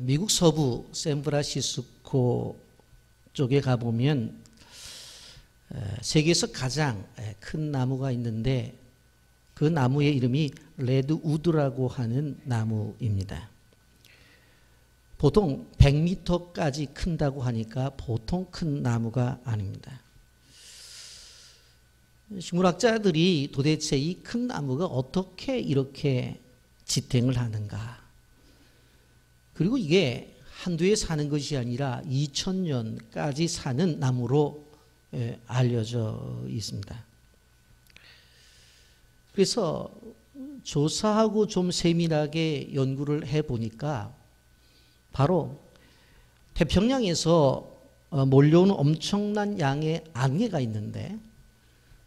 미국 서부 샌프란시스코 쪽에 가보면 세계에서 가장 큰 나무가 있는데 그 나무의 이름이 레드우드라고 하는 나무입니다. 보통 100m까지 큰다고 하니까 보통 큰 나무가 아닙니다. 식물학자들이 도대체 이 큰 나무가 어떻게 이렇게 지탱을 하는가, 그리고 이게 한두해 사는 것이 아니라 2000년까지 사는 나무로 알려져 있습니다. 그래서 조사하고 좀 세밀하게 연구를 해보니까 바로 태평양에서 몰려오는 엄청난 양의 안개가 있는데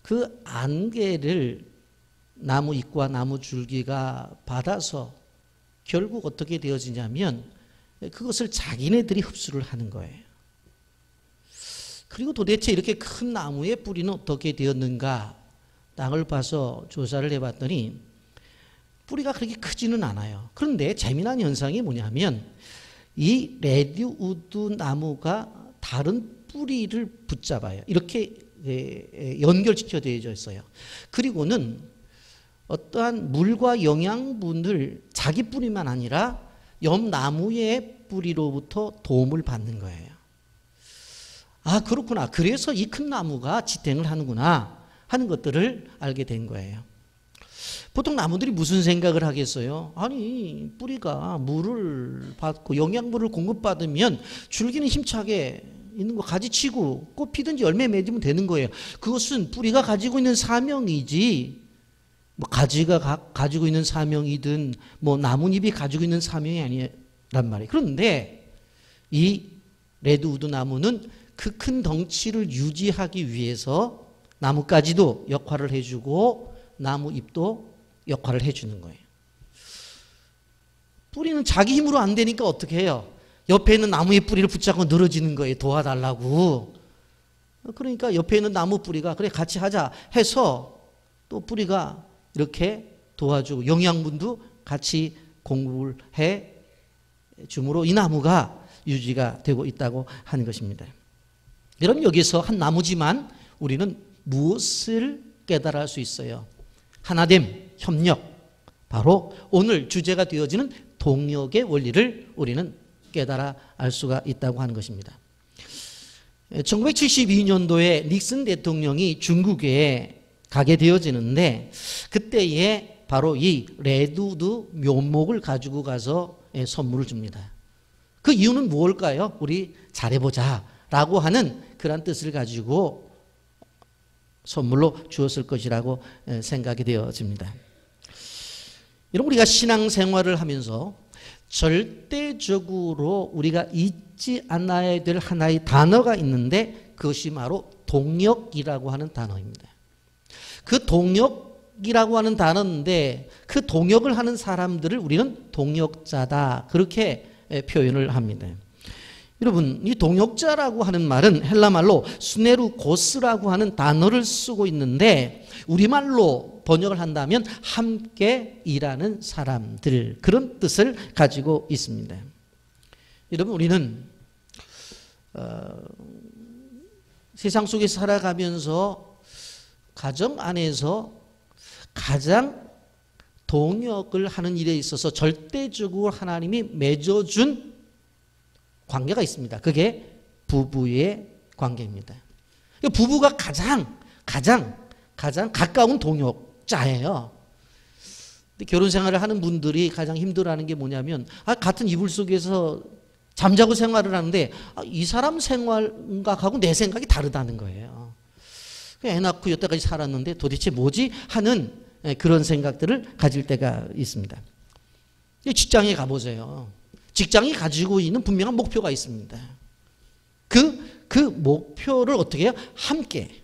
그 안개를 나무 잎과 나무 줄기가 받아서 결국 어떻게 되어지냐면 그것을 자기네들이 흡수를 하는 거예요. 그리고 도대체 이렇게 큰 나무의 뿌리는 어떻게 되었는가, 땅을 봐서 조사를 해봤더니 뿌리가 그렇게 크지는 않아요. 그런데 재미난 현상이 뭐냐면 이 레드우드 나무가 다른 뿌리를 붙잡아요. 이렇게 연결시켜 되어져 있어요. 그리고는 어떠한 물과 영양분을 자기 뿌리만 아니라 옆 나무의 뿌리로부터 도움을 받는 거예요. 아, 그렇구나. 그래서 이 큰 나무가 지탱을 하는구나 하는 것들을 알게 된 거예요. 보통 나무들이 무슨 생각을 하겠어요? 아니, 뿌리가 물을 받고 영양분을 공급받으면 줄기는 힘차게 있는 거 가지치고 꽃 피든지 열매 맺으면 되는 거예요. 그것은 뿌리가 가지고 있는 사명이지, 뭐 가지가 가지고 있는 사명이든 뭐 나뭇잎이 가지고 있는 사명이 아니란 말이에요. 그런데 이 레드우드 나무는 그 큰 덩치를 유지하기 위해서 나뭇가지도 역할을 해주고 나무잎도 역할을 해주는 거예요. 뿌리는 자기 힘으로 안 되니까 어떻게 해요? 옆에 있는 나무의 뿌리를 붙잡고 늘어지는 거예요. 도와달라고. 그러니까 옆에 있는 나무 뿌리가 그래 같이 하자 해서 또 뿌리가 이렇게 도와주고 영양분도 같이 공급을 해 주므로 이 나무가 유지가 되고 있다고 하는 것입니다. 여러분, 여기서 한 나무지만 우리는 무엇을 깨달을 수 있어요? 하나됨, 협력, 바로 오늘 주제가 되어지는 동역의 원리를 우리는 깨달아 알 수가 있다고 하는 것입니다. 1972년도에 닉슨 대통령이 중국에 가게 되어지는데 그때에 바로 이 레드우드 묘목을 가지고 가서 선물을 줍니다. 그 이유는 무엇일까요? 우리 잘해보자 라고 하는 그런 뜻을 가지고 선물로 주었을 것이라고 생각이 되어집니다. 여러분, 우리가 신앙생활을 하면서 절대적으로 우리가 잊지 않아야 될 하나의 단어가 있는데 그것이 바로 동역이라고 하는 단어입니다. 그 동역이라고 하는 단어인데 그 동역을 하는 사람들을 우리는 동역자다, 그렇게 표현을 합니다. 여러분, 이 동역자라고 하는 말은 헬라말로 수네루고스라고 하는 단어를 쓰고 있는데 우리말로 번역을 한다면 함께 일하는 사람들, 그런 뜻을 가지고 있습니다. 여러분, 우리는 세상 속에 살아가면서 가정 안에서 가장 동역을 하는 일에 있어서 절대적으로 하나님이 맺어준 관계가 있습니다. 그게 부부의 관계입니다. 부부가 가장 가까운 동역자예요. 근데 결혼 생활을 하는 분들이 가장 힘들어하는 게 뭐냐면 같은 이불 속에서 잠자고 생활을 하는데 이 사람 생각하고 내 생각이 다르다는 거예요. 애 낳고 여태까지 살았는데 도대체 뭐지 하는 그런 생각들을 가질 때가 있습니다. 직장에 가보세요. 직장이 가지고 있는 분명한 목표가 있습니다. 그 목표를 어떻게 해요? 함께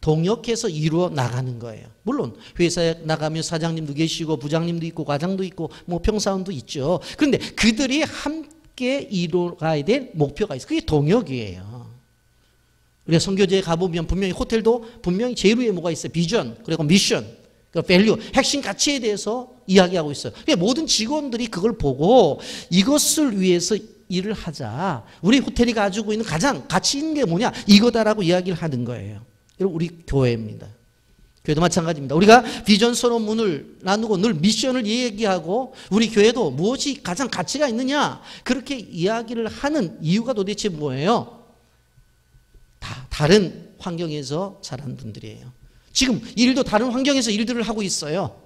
동역해서 이루어 나가는 거예요. 물론 회사에 나가면 사장님도 계시고 부장님도 있고 과장도 있고 뭐 평사원도 있죠. 그런데 그들이 함께 이루어가야 될 목표가 있어요. 그게 동역이에요. 우리가 선교제에 가보면 분명히 호텔도 분명히 제일 위에 뭐가 있어요? 비전, 그리고 미션. 밸류, 핵심 가치에 대해서 이야기하고 있어요. 그러니까 모든 직원들이 그걸 보고 이것을 위해서 일을 하자. 우리 호텔이 가지고 있는 가장 가치 있는 게 뭐냐? 이거다라고 이야기를 하는 거예요. 여러분, 우리 교회입니다. 교회도 마찬가지입니다. 우리가 비전 선언문을 나누고 늘 미션을 얘기하고 우리 교회도 무엇이 가장 가치가 있느냐? 그렇게 이야기를 하는 이유가 도대체 뭐예요? 다 다른 환경에서 자란 분들이에요. 지금 일도 다른 환경에서 일들을 하고 있어요.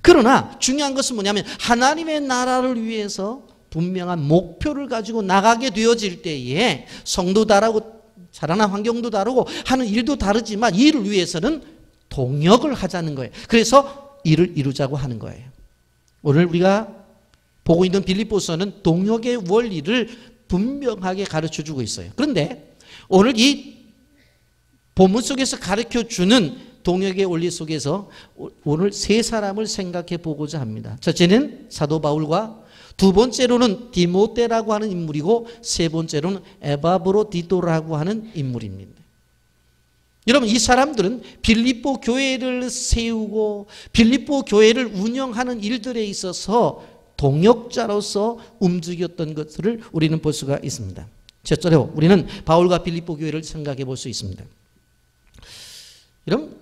그러나 중요한 것은 뭐냐면 하나님의 나라를 위해서 분명한 목표를 가지고 나가게 되어질 때에 성도 다르고 자라난 환경도 다르고 하는 일도 다르지만 이 일을 위해서는 동역을 하자는 거예요. 그래서 일을 이루자고 하는 거예요. 오늘 우리가 보고 있는 빌립보서는 동역의 원리를 분명하게 가르쳐주고 있어요. 그런데 오늘 이 본문 속에서 가르쳐주는 동역의 원리 속에서 오늘 세 사람을 생각해 보고자 합니다. 첫째는 사도 바울과 두 번째로는 디모데라고 하는 인물이고 세 번째로는 에바브로디도라고 하는 인물입니다. 여러분, 이 사람들은 빌립보 교회를 세우고 빌립보 교회를 운영하는 일들에 있어서 동역자로서 움직였던 것들을 우리는 볼 수가 있습니다. 첫째로 우리는 바울과 빌립보 교회를 생각해 볼 수 있습니다. 여러분,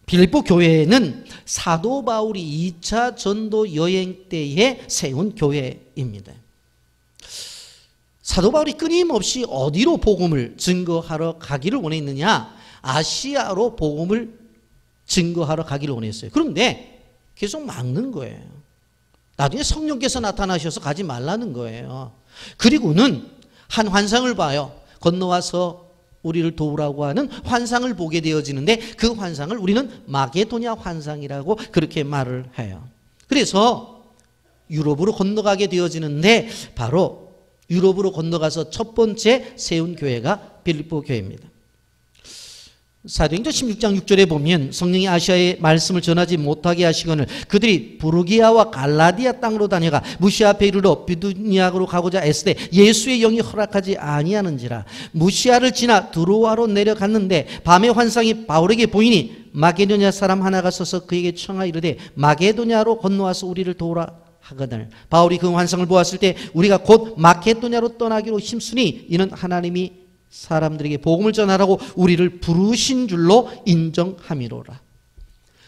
빌립보 교회는 사도 바울이 2차 전도 여행 때에 세운 교회입니다. 사도 바울이 끊임없이 어디로 복음을 증거하러 가기를 원했느냐? 아시아로 복음을 증거하러 가기를 원했어요. 그런데 계속 막는 거예요. 나중에 성령께서 나타나셔서 가지 말라는 거예요. 그리고는 한 환상을 봐요. 건너와서 우리를 도우라고 하는 환상을 보게 되어지는데 그 환상을 우리는 마게도냐 환상이라고 그렇게 말을 해요. 그래서 유럽으로 건너가게 되어지는데 바로 유럽으로 건너가서 첫 번째 세운 교회가 빌립보 교회입니다. 사도행전 16장 6절에 보면 성령이 아시아에 말씀을 전하지 못하게 하시거늘 그들이 부르기아와 갈라디아 땅으로 다녀가 무시아 앞에 이르러 비두니아로 가고자 애쓰되 예수의 영이 허락하지 아니하는지라. 무시아를 지나 드로아로 내려갔는데 밤의 환상이 바울에게 보이니 마게도냐 사람 하나가 서서 그에게 청하 이르되 마게도냐로 건너와서 우리를 도우라 하거늘. 바울이 그 환상을 보았을 때 우리가 곧 마게도냐로 떠나기로 힘쓰니 이는 하나님이 사람들에게 복음을 전하라고 우리를 부르신 줄로 인정함이로라.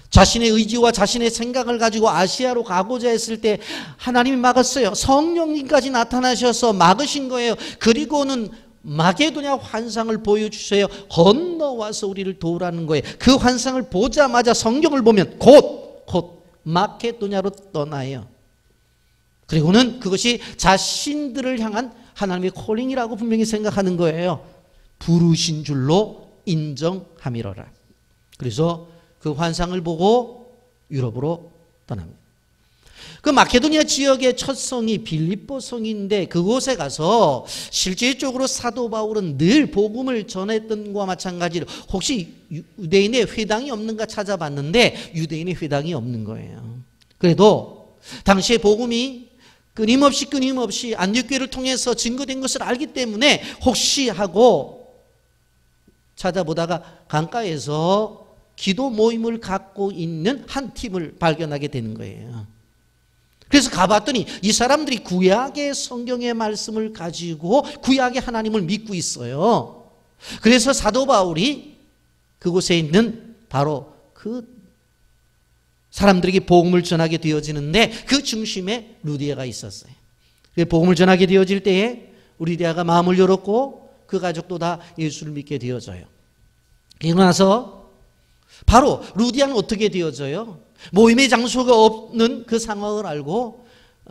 자신의 의지와 자신의 생각을 가지고 아시아로 가고자 했을 때 하나님이 막았어요. 성령님까지 나타나셔서 막으신 거예요. 그리고는 마게도냐 환상을 보여주셔요. 건너와서 우리를 도우라는 거예요. 그 환상을 보자마자 성경을 보면 곧 마게도냐로 떠나요. 그리고는 그것이 자신들을 향한 하나님의 콜링이라고 분명히 생각하는 거예요. 부르신 줄로 인정함이로라. 그래서 그 환상을 보고 유럽으로 떠납니다. 그 마케도니아 지역의 첫 성이 빌립보 성인데 그곳에 가서 실질적으로 사도 바울은 늘 복음을 전했던 것과 마찬가지로 혹시 유대인의 회당이 없는가 찾아봤는데 유대인의 회당이 없는 거예요. 그래도 당시에 복음이 끊임없이 안디옥교회를 통해서 증거된 것을 알기 때문에 혹시 하고 찾아보다가 강가에서 기도 모임을 갖고 있는 한 팀을 발견하게 되는 거예요. 그래서 가봤더니 이 사람들이 구약의 성경의 말씀을 가지고 구약의 하나님을 믿고 있어요. 그래서 사도 바울이 그곳에 있는 바로 그 사람들에게 복음을 전하게 되어지는데 그 중심에 루디아가 있었어요. 복음을 전하게 되어질 때에 루디아가 마음을 열었고 그 가족도 다 예수를 믿게 되어져요. 그러고 나서 바로 루디아는 어떻게 되어져요? 모임의 장소가 없는 그 상황을 알고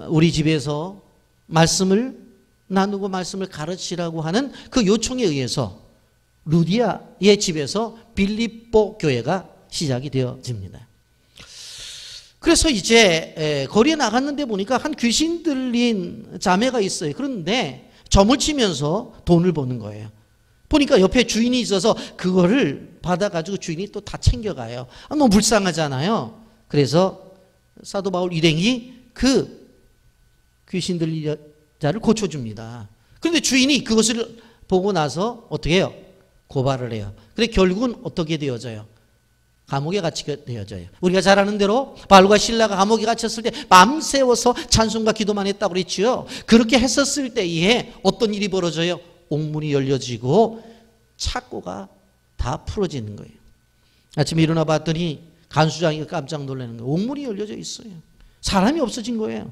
우리 집에서 말씀을 나누고 말씀을 가르치라고 하는 그 요청에 의해서 루디아의 집에서 빌립보 교회가 시작이 되어집니다. 그래서 이제 거리에 나갔는데 보니까 한 귀신 들린 자매가 있어요. 그런데 점을 치면서 돈을 버는 거예요. 보니까 옆에 주인이 있어서 그거를 받아가지고 주인이 또 다 챙겨가요. 너무 불쌍하잖아요. 그래서 사도 바울 일행이 그 귀신 들린 자를 고쳐줍니다. 그런데 주인이 그것을 보고 나서 어떻게 해요? 고발을 해요. 그래 결국은 어떻게 되어져요? 감옥에 갇히게 되어져요. 우리가 잘 아는 대로 바울과 실라가 감옥에 갇혔을 때 밤새워서 찬송과 기도만 했다고 그랬지요. 그렇게 했었을 때에 어떤 일이 벌어져요? 옥문이 열려지고 착고가 다 풀어지는 거예요. 아침에 일어나 봤더니 간수장이가 깜짝 놀라는 거예요. 옥문이 열려져 있어요. 사람이 없어진 거예요.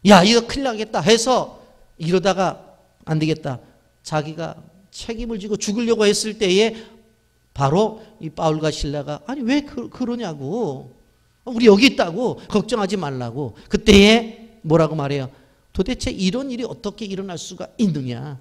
야, 이거 큰일 나겠다 해서 이러다가 안 되겠다. 자기가 책임을 지고 죽으려고 했을 때에 바로 이 바울과 실라가 아니 왜 그러냐고, 우리 여기 있다고, 걱정하지 말라고. 그때에 뭐라고 말해요? 도대체 이런 일이 어떻게 일어날 수가 있느냐,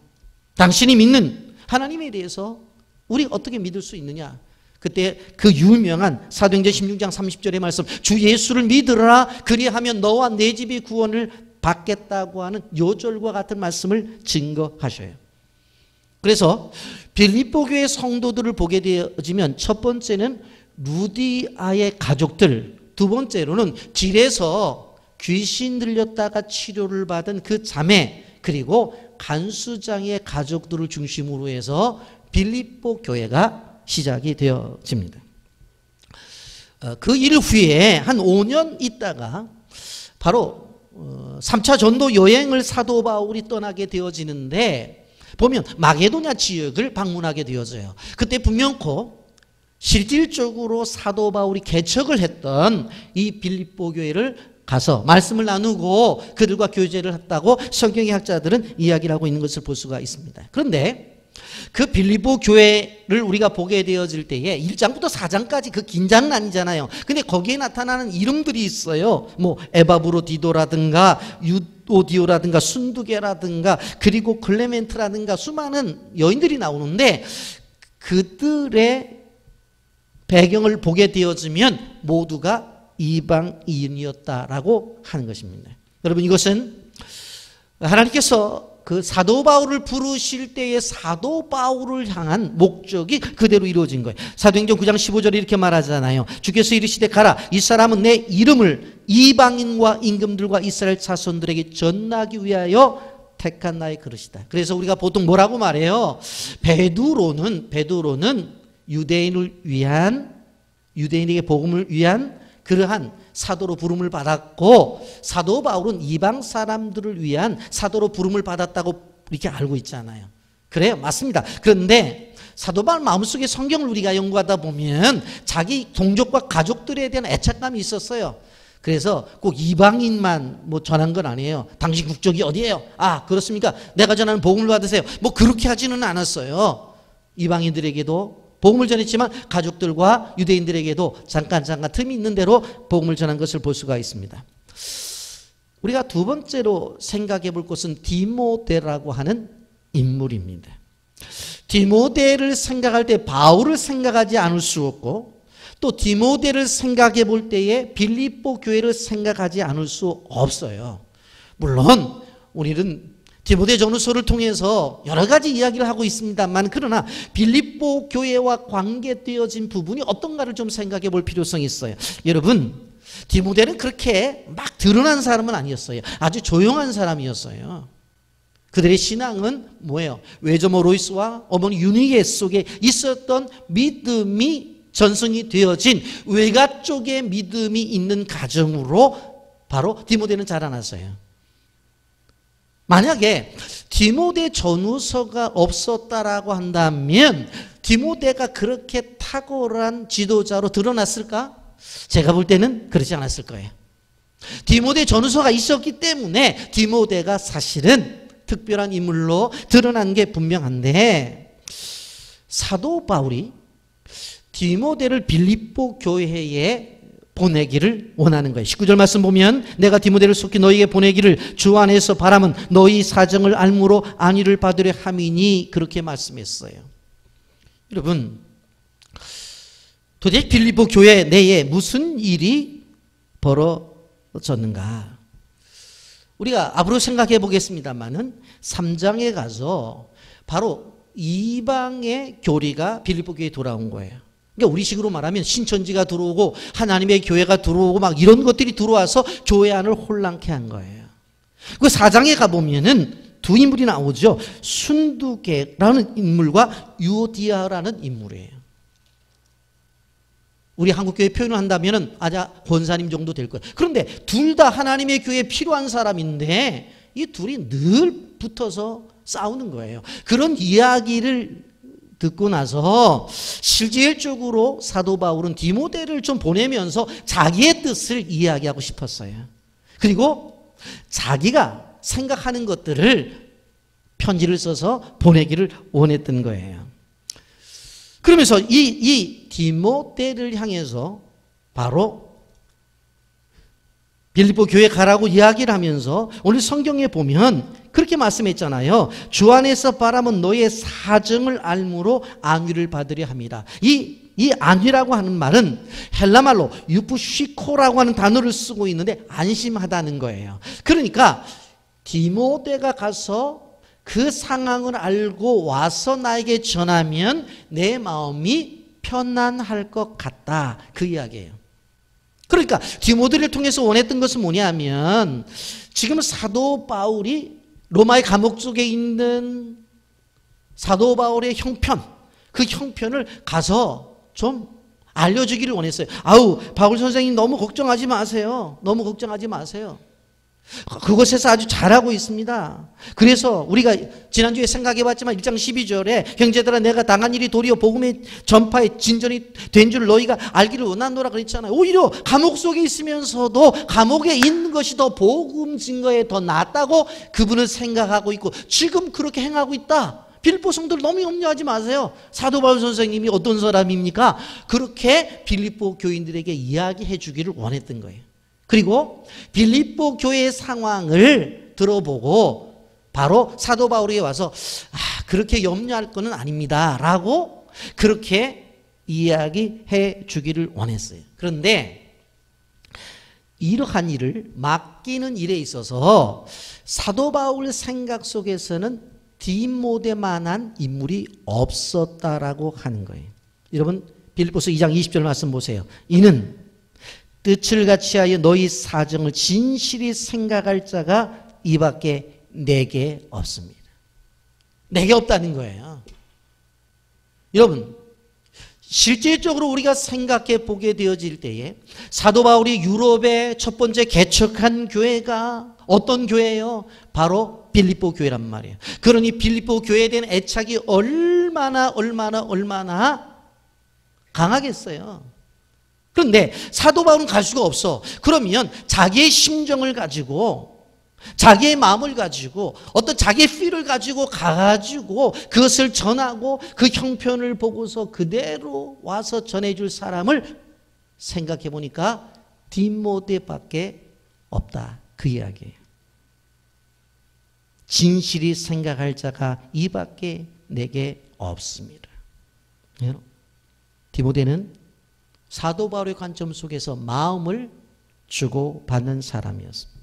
당신이 믿는 하나님에 대해서 우리가 어떻게 믿을 수 있느냐. 그때 그 유명한 사도행전 16장 30절의 말씀, 주 예수를 믿으라 그리하면 너와 내 집이 구원을 받겠다고 하는 요절과 같은 말씀을 증거하셔요. 그래서 빌립보 교회 성도들을 보게 되어지면 첫 번째는 루디아의 가족들, 두 번째로는 길에서 귀신 들렸다가 치료를 받은 그 자매, 그리고 간수장의 가족들을 중심으로 해서 빌립보 교회가 시작이 되어집니다. 그 일 후에 한 5년 있다가 바로 3차 전도 여행을 사도 바울이 떠나게 되어지는데, 보면 마게도냐 지역을 방문하게 되어져요. 그때 분명코 실질적으로 사도 바울이 개척을 했던 이 빌립보 교회를 가서 말씀을 나누고 그들과 교제를 했다고 성경의 학자들은 이야기를 하고 있는 것을 볼 수가 있습니다. 그런데 그 빌립보 교회를 우리가 보게 되어질 때에 1장부터 4장까지 그 긴장은 아니잖아요. 근데 거기에 나타나는 이름들이 있어요. 뭐 에바브로디도라든가 유오디오라든가 순두개라든가 그리고 클레멘트라든가 수많은 여인들이 나오는데, 그들의 배경을 보게 되어지면 모두가 이방인이었다라고 하는 것입니다. 여러분, 이것은 하나님께서 그 사도 바울을 부르실 때의 사도 바울을 향한 목적이 그대로 이루어진 거예요. 사도행전 9장 15절에 이렇게 말하잖아요. 주께서 이르시되 가라, 이 사람은 내 이름을 이방인과 임금들과 이스라엘 자손들에게 전하기 위하여 택한 나의 그릇이다. 그래서 우리가 보통 뭐라고 말해요? 베드로는 유대인에게 복음을 위한 그러한 사도로 부름을 받았고, 사도 바울은 이방 사람들을 위한 사도로 부름을 받았다고 이렇게 알고 있잖아요. 그래요, 맞습니다. 그런데 사도 바울 마음속에 성경을 우리가 연구하다 보면 자기 동족과 가족들에 대한 애착감이 있었어요. 그래서 꼭 이방인만 뭐 전한 건 아니에요. 당신 국적이 어디예요? 아, 그렇습니까? 내가 전하는 복음을 받으세요. 뭐 그렇게 하지는 않았어요. 이방인들에게도 복음을 전했지만 가족들과 유대인들에게도 잠깐 틈이 있는 대로 복음을 전한 것을 볼 수가 있습니다. 우리가 두 번째로 생각해 볼 것은 디모데라고 하는 인물입니다. 디모데를 생각할 때 바울을 생각하지 않을 수 없고, 또 디모데를 생각해 볼 때에 빌립보 교회를 생각하지 않을 수 없어요. 물론 우리는 디모데 전후서를 통해서 여러 가지 이야기를 하고 있습니다만, 그러나 빌립보 교회와 관계되어진 부분이 어떤가를 좀 생각해 볼 필요성이 있어요. 여러분, 디모데는 그렇게 막 드러난 사람은 아니었어요. 아주 조용한 사람이었어요. 그들의 신앙은 뭐예요? 외조모 로이스와 어머니 유니게 속에 있었던 믿음이 전승이 되어진 외가 쪽의 믿음이 있는 가정으로 바로 디모데는 자라났어요. 만약에 디모데 전후서가 없었다라고 한다면 디모데가 그렇게 탁월한 지도자로 드러났을까? 제가 볼 때는 그렇지 않았을 거예요. 디모데 전후서가 있었기 때문에 디모데가 사실은 특별한 인물로 드러난 게 분명한데, 사도 바울이 디모데를 빌립보 교회에 보내기를 원하는 거예요. 19절 말씀 보면 내가 디모데를 속히 너희에게 보내기를 주 안에서 바람은 너희 사정을 알므로 안위를 받으려 함이니, 그렇게 말씀했어요. 여러분, 도대체 빌립보 교회 내에 무슨 일이 벌어졌는가? 우리가 앞으로 생각해 보겠습니다만은 3장에 가서 바로 이방의 교리가 빌립보 교회에 돌아온 거예요. 그러니까 우리식으로 말하면 신천지가 들어오고 하나님의 교회가 들어오고 막 이런 것들이 들어와서 교회 안을 혼란케 한 거예요. 그 4장에 가보면은 두 인물이 나오죠. 순두개라는 인물과 유오디아라는 인물이에요. 우리 한국교회 표현을 한다면 아자 권사님 정도 될 거예요. 그런데 둘 다 하나님의 교회에 필요한 사람인데 이 둘이 늘 붙어서 싸우는 거예요. 그런 이야기를 듣고 나서 실질적으로 사도 바울은 디모데를 좀 보내면서 자기의 뜻을 이야기하고 싶었어요. 그리고 자기가 생각하는 것들을 편지를 써서 보내기를 원했던 거예요. 그러면서 이 디모데를 향해서 바로 빌립보 교회 가라고 이야기를 하면서 오늘 성경에 보면 그렇게 말씀했잖아요. 주 안에서 바람은 너의 사정을 알므로 안위를 받으려 합니다. 이 안위라고 하는 말은 헬라말로 유프시코라고 하는 단어를 쓰고 있는데 안심하다는 거예요. 그러니까 디모데가 가서 그 상황을 알고 와서 나에게 전하면 내 마음이 편안할 것 같다. 그 이야기예요. 그러니까 디모데를 통해서 원했던 것은 뭐냐면 지금 사도 바울이 로마의 감옥 속에 있는 사도 바울의 형편, 그 형편을 가서 좀 알려주기를 원했어요. 아우, 바울 선생님 너무 걱정하지 마세요. 너무 걱정하지 마세요. 그곳에서 아주 잘하고 있습니다. 그래서 우리가 지난주에 생각해봤지만 1장 12절에 형제들아 내가 당한 일이 도리어 복음의 전파에 진전이 된 줄 너희가 알기를 원하노라 그랬잖아요. 오히려 감옥 속에 있으면서도 감옥에 있는 것이 더 복음 증거에 더 낫다고 그분은 생각하고 있고 지금 그렇게 행하고 있다. 빌립보 성도들 너무 염려하지 마세요. 사도 바울 선생님이 어떤 사람입니까? 그렇게 빌립보 교인들에게 이야기해 주기를 원했던 거예요. 그리고 빌립보 교회의 상황을 들어보고 바로 사도 바울에게 와서 그렇게 염려할 것은 아닙니다 라고 그렇게 이야기해 주기를 원했어요. 그런데 이러한 일을 맡기는 일에 있어서 사도 바울 생각 속에서는 디모데만한 인물이 없었다라고 하는 거예요. 여러분 빌립보서 2장 20절 말씀 보세요. 이는 뜻을 같이하여 너희 사정을 진실히 생각할 자가 이밖에 내게 없습니다. 내게 없다는 거예요. 여러분 실질적으로 우리가 생각해 보게 되어질 때에 사도 바울이 유럽에 첫 번째 개척한 교회가 어떤 교회예요? 바로 빌립보 교회란 말이에요. 그러니 빌립보 교회에 대한 애착이 얼마나 강하겠어요. 그런데 사도 바울은 갈 수가 없어. 그러면 자기의 심정을 가지고 자기의 마음을 가지고 어떤 자기의 필을 가지고 가가지고 그것을 전하고 그 형편을 보고서 그대로 와서 전해줄 사람을 생각해 보니까 디모데밖에 없다. 그 이야기예요. 진실이 생각할 자가 이밖에 내게 없습니다. 디모데는 사도 바울의 관점 속에서 마음을 주고받는 사람이었습니다.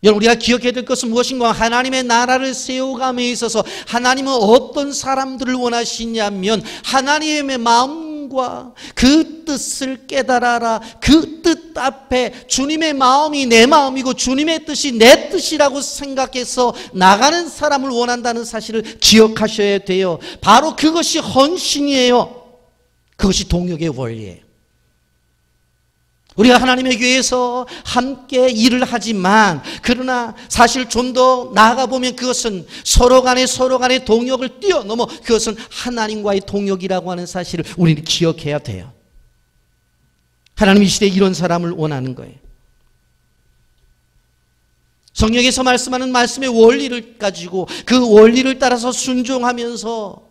여러분 우리가 기억해야 될 것은 무엇인가? 하나님의 나라를 세워감에 있어서 하나님은 어떤 사람들을 원하시냐면 하나님의 마음과 그 뜻을 깨달아라. 그 뜻 앞에 주님의 마음이 내 마음이고 주님의 뜻이 내 뜻이라고 생각해서 나가는 사람을 원한다는 사실을 기억하셔야 돼요. 바로 그것이 헌신이에요. 그것이 동역의 원리예요. 우리가 하나님의 교회에서 함께 일을 하지만 그러나 사실 좀 더 나아가 보면 그것은 서로 간의 동역을 뛰어넘어 그것은 하나님과의 동역이라고 하는 사실을 우리는 기억해야 돼요. 하나님 이 시대에 이런 사람을 원하는 거예요. 성경에서 말씀하는 말씀의 원리를 가지고 그 원리를 따라서 순종하면서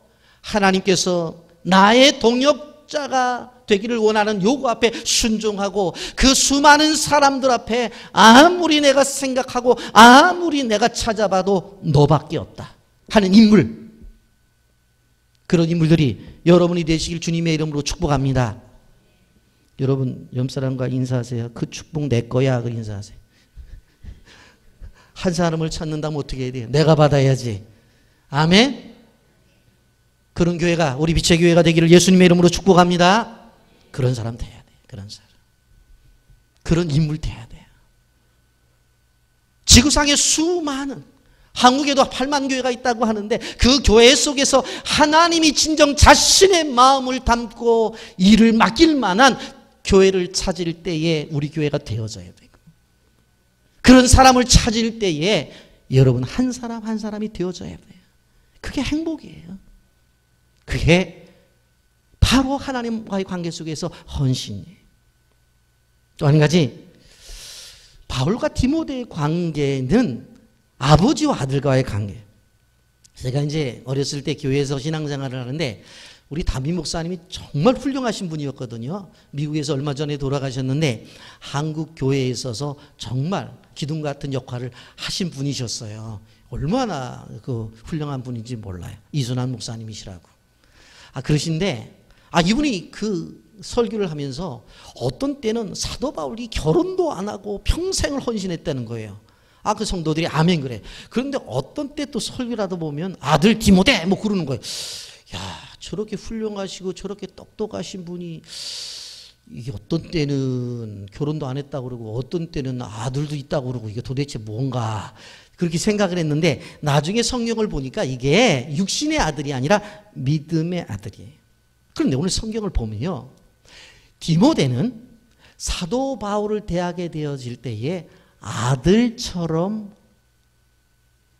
하나님께서 나의 동역자가 되기를 원하는 요구 앞에 순종하고 그 수많은 사람들 앞에 아무리 내가 생각하고 아무리 내가 찾아봐도 너밖에 없다 하는 인물, 그런 인물들이 여러분이 되시길 주님의 이름으로 축복합니다. 여러분 옆사람과 인사하세요. 그 축복 내 거야. 그 인사하세요. 한 사람을 찾는다면 어떻게 해야 돼요? 내가 받아야지. 아멘. 그런 교회가 우리 빛의 교회가 되기를 예수님의 이름으로 축복합니다. 그런 사람 돼야 돼. 그런 사람. 그런 인물 돼야 돼요. 지구상에 수많은 한국에도 8만 교회가 있다고 하는데 그 교회 속에서 하나님이 진정 자신의 마음을 담고 일을 맡길 만한 교회를 찾을 때에 우리 교회가 되어져야 되고, 그런 사람을 찾을 때에 여러분 한 사람 한 사람이 되어져야 돼요. 그게 행복이에요. 그게 바로 하나님과의 관계 속에서 헌신이에요. 또 한 가지, 바울과 디모데의 관계는 아버지와 아들과의 관계예요. 제가 이제 어렸을 때 교회에서 신앙생활을 하는데 우리 담임 목사님이 정말 훌륭하신 분이었거든요. 미국에서 얼마 전에 돌아가셨는데 한국 교회에 있어서 정말 기둥 같은 역할을 하신 분이셨어요. 얼마나 그 훌륭한 분인지 몰라요. 이순환 목사님이시라고. 그러신데 이분이 그 설교를 하면서 어떤 때는 사도 바울이 결혼도 안 하고 평생을 헌신했다는 거예요. 그 성도들이 아멘 그래. 그런데 어떤 때 또 설교를 하다 보면 아들 디모데 뭐 그러는 거예요. 야, 저렇게 훌륭하시고 저렇게 똑똑하신 분이 이게 어떤 때는 결혼도 안 했다고 그러고 어떤 때는 아들도 있다고 그러고 이게 도대체 뭔가 그렇게 생각을 했는데 나중에 성경을 보니까 이게 육신의 아들이 아니라 믿음의 아들이에요. 그런데 오늘 성경을 보면요, 디모데는 사도 바울을 대하게 되어질 때에 아들처럼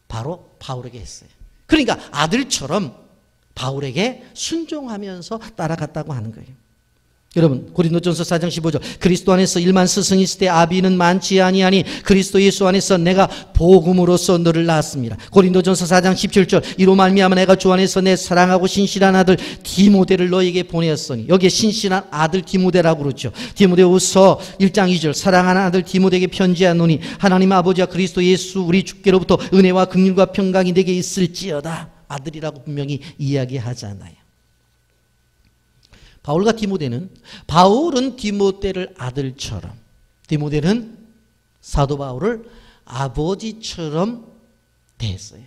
바로 바울에게 했어요. 그러니까 아들처럼 바울에게 순종하면서 따라갔다고 하는 거예요. 여러분 고린도전서 4장 15절 그리스도 안에서 일만 스승이 있을 때 아비는 많지 아니하니 그리스도 예수 안에서 내가 복음으로써 너를 낳았습니다. 고린도전서 4장 17절 이로 말미암아 내가 주 안에서 내 사랑하고 신실한 아들 디모데를 너에게 보내었으니, 여기에 신실한 아들 디모데라고 그러죠. 디모데후서 1장 2절 사랑하는 아들 디모데에게 편지하노니 하나님 아버지와 그리스도 예수 우리 주께로부터 은혜와 긍휼과 평강이 내게 있을지어다. 아들이라고 분명히 이야기하잖아요. 바울과 디모데는, 바울은 디모데를 아들처럼, 디모데는 사도 바울을 아버지처럼 대했어요.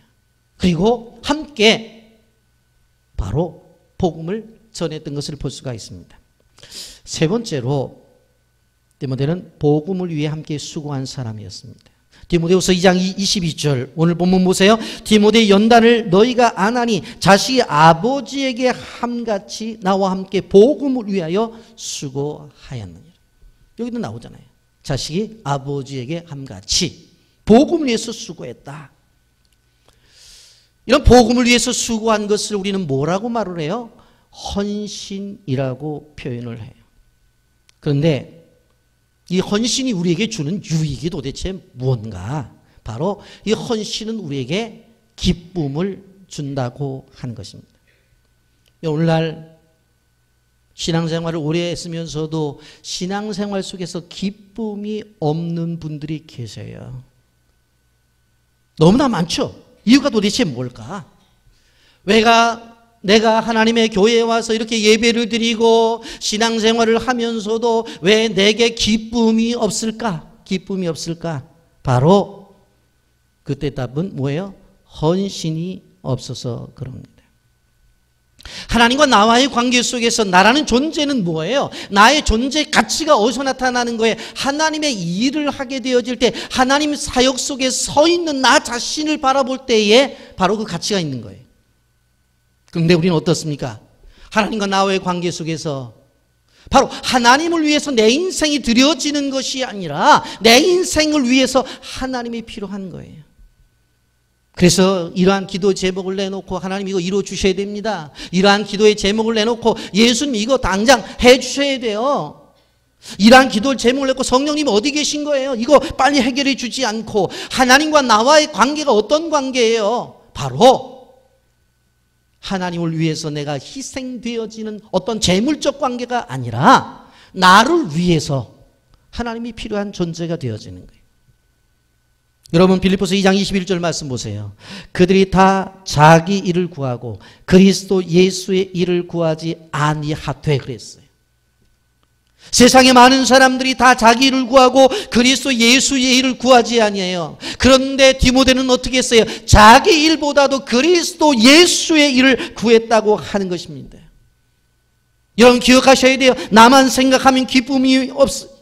그리고 함께 바로 복음을 전했던 것을 볼 수가 있습니다. 세 번째로 디모데는 복음을 위해 함께 수고한 사람이었습니다. 디모데후서 2장 22절 오늘 본문 보세요. 디모데 연단을 너희가 안 하니 자식이 아버지에게 함같이 나와 함께 복음을 위하여 수고하였느니라. 여기도 나오잖아요. 자식이 아버지에게 함같이 복음을 위해서 수고했다. 이런 복음을 위해서 수고한 것을 우리는 뭐라고 말을 해요? 헌신이라고 표현을 해요. 그런데 이 헌신이 우리에게 주는 유익이 도대체 무언가? 바로 이 헌신은 우리에게 기쁨을 준다고 하는 것입니다. 오늘날 신앙생활을 오래 했으면서도 신앙생활 속에서 기쁨이 없는 분들이 계세요. 너무나 많죠. 이유가 도대체 뭘까? 내가 하나님의 교회에 와서 이렇게 예배를 드리고 신앙생활을 하면서도 왜 내게 기쁨이 없을까? 기쁨이 없을까? 바로 그때 답은 뭐예요? 헌신이 없어서 그럽니다. 하나님과 나와의 관계 속에서 나라는 존재는 뭐예요? 나의 존재 가치가 어디서 나타나는 거예요? 하나님의 일을 하게 되어질 때 하나님 사역 속에 서 있는 나 자신을 바라볼 때에 바로 그 가치가 있는 거예요. 그런데 우리는 어떻습니까? 하나님과 나와의 관계 속에서 바로 하나님을 위해서 내 인생이 드려지는 것이 아니라 내 인생을 위해서 하나님이 필요한 거예요. 그래서 이러한 기도 제목을 내놓고 하나님 이거 이루어 주셔야 됩니다. 이러한 기도의 제목을 내놓고 예수님 이거 당장 해 주셔야 돼요. 이러한 기도 제목을 내놓고 성령님 어디 계신 거예요? 이거 빨리 해결해 주지 않고 하나님과 나와의 관계가 어떤 관계예요? 바로 하나님을 위해서 내가 희생되어지는 어떤 재물적 관계가 아니라 나를 위해서 하나님이 필요한 존재가 되어지는 거예요. 여러분 빌립보서 2장 21절 말씀 보세요. 그들이 다 자기 일을 구하고 그리스도 예수의 일을 구하지 아니하되 그랬어요. 세상에 많은 사람들이 다 자기 일을 구하고 그리스도 예수의 일을 구하지 아니해요. 그런데 디모데는 어떻게 했어요? 자기 일보다도 그리스도 예수의 일을 구했다고 하는 것입니다. 여러분 기억하셔야 돼요. 나만 생각하면 기쁨이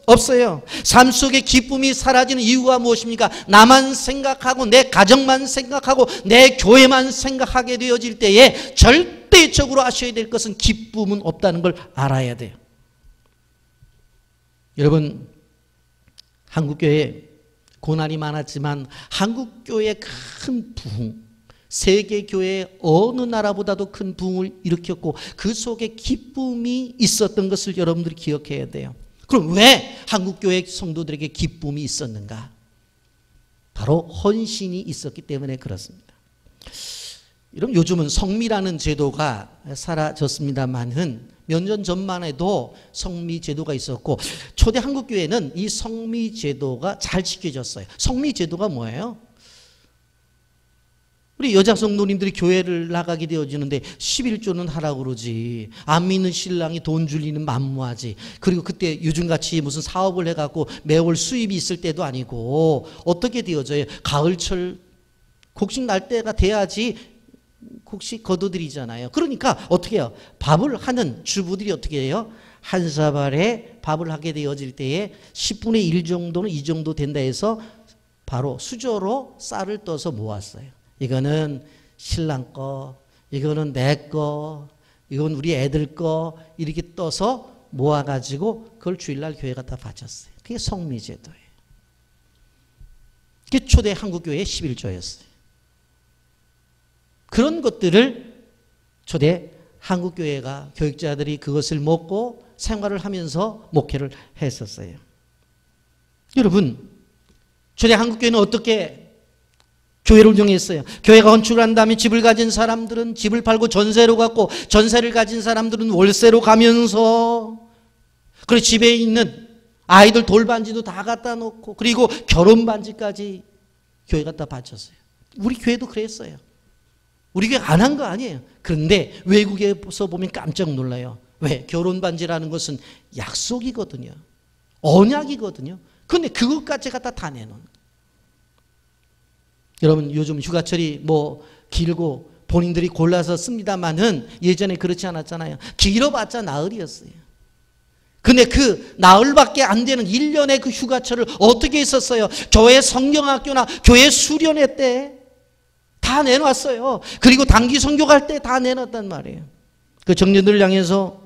없어요. 삶 속에 기쁨이 사라지는 이유가 무엇입니까? 나만 생각하고 내 가정만 생각하고 내 교회만 생각하게 되어질 때에 절대적으로 아셔야 될 것은 기쁨은 없다는 걸 알아야 돼요. 여러분, 한국교회 고난이 많았지만 한국교회의 큰 부흥, 세계교회 어느 나라보다도 큰 부흥을 일으켰고 그 속에 기쁨이 있었던 것을 여러분들이 기억해야 돼요. 그럼 왜 한국교회 성도들에게 기쁨이 있었는가? 바로 헌신이 있었기 때문에 그렇습니다. 여러분, 요즘은 성미라는 제도가 사라졌습니다만은 몇 년 전만 해도 성미 제도가 있었고 초대 한국교회는 이 성미 제도가 잘 지켜졌어요. 성미 제도가 뭐예요? 우리 여자 성도님들이 교회를 나가게 되어지는데 11조는 하라고 그러지. 안 믿는 신랑이 돈 줄 리는 만무하지. 그리고 그때 요즘같이 무슨 사업을 해갖고 매월 수입이 있을 때도 아니고 어떻게 되어져요? 가을철 곡식 날 때가 돼야지 곡식 거둬들이잖아요. 그러니까 어떻게 해요? 밥을 하는 주부들이 어떻게 해요? 한 사발에 밥을 하게 되어질 때에 10분의 1 정도는 이 정도 된다 해서 바로 수저로 쌀을 떠서 모았어요. 이거는 신랑 거, 이거는 내 거, 이건 우리 애들 거 이렇게 떠서 모아가지고 그걸 주일날 교회 갖다 바쳤어요. 그게 성미제도예요. 그게 초대 한국교회의 11조였어요. 그런 것들을 초대 한국교회가 교육자들이 그것을 먹고 생활을 하면서 목회를 했었어요. 여러분, 초대 한국교회는 어떻게 교회를 운영했어요? 교회가 건축을 한 다음에 집을 가진 사람들은 집을 팔고 전세로 갔고 전세를 가진 사람들은 월세로 가면서 그리고 집에 있는 아이들 돌반지도 다 갖다 놓고 그리고 결혼반지까지 교회 갖다 바쳤어요. 우리 교회도 그랬어요. 우리 교회 안 한 거 아니에요. 그런데 외국에서 보면 깜짝 놀라요. 왜? 결혼반지라는 것은 약속이거든요. 언약이거든요. 그런데 그것까지 갖다 다 내놓은. 여러분, 요즘 휴가철이 뭐 길고 본인들이 골라서 씁니다만은 예전에 그렇지 않았잖아요. 길어봤자 나흘이었어요. 근데 그 나흘밖에 안 되는 1년의 그 휴가철을 어떻게 했었어요? 교회 성경학교나 교회 수련회 때 다 내놨어요. 그리고 단기 선교 갈 때 다 내놨단 말이에요. 그 청년들을 향해서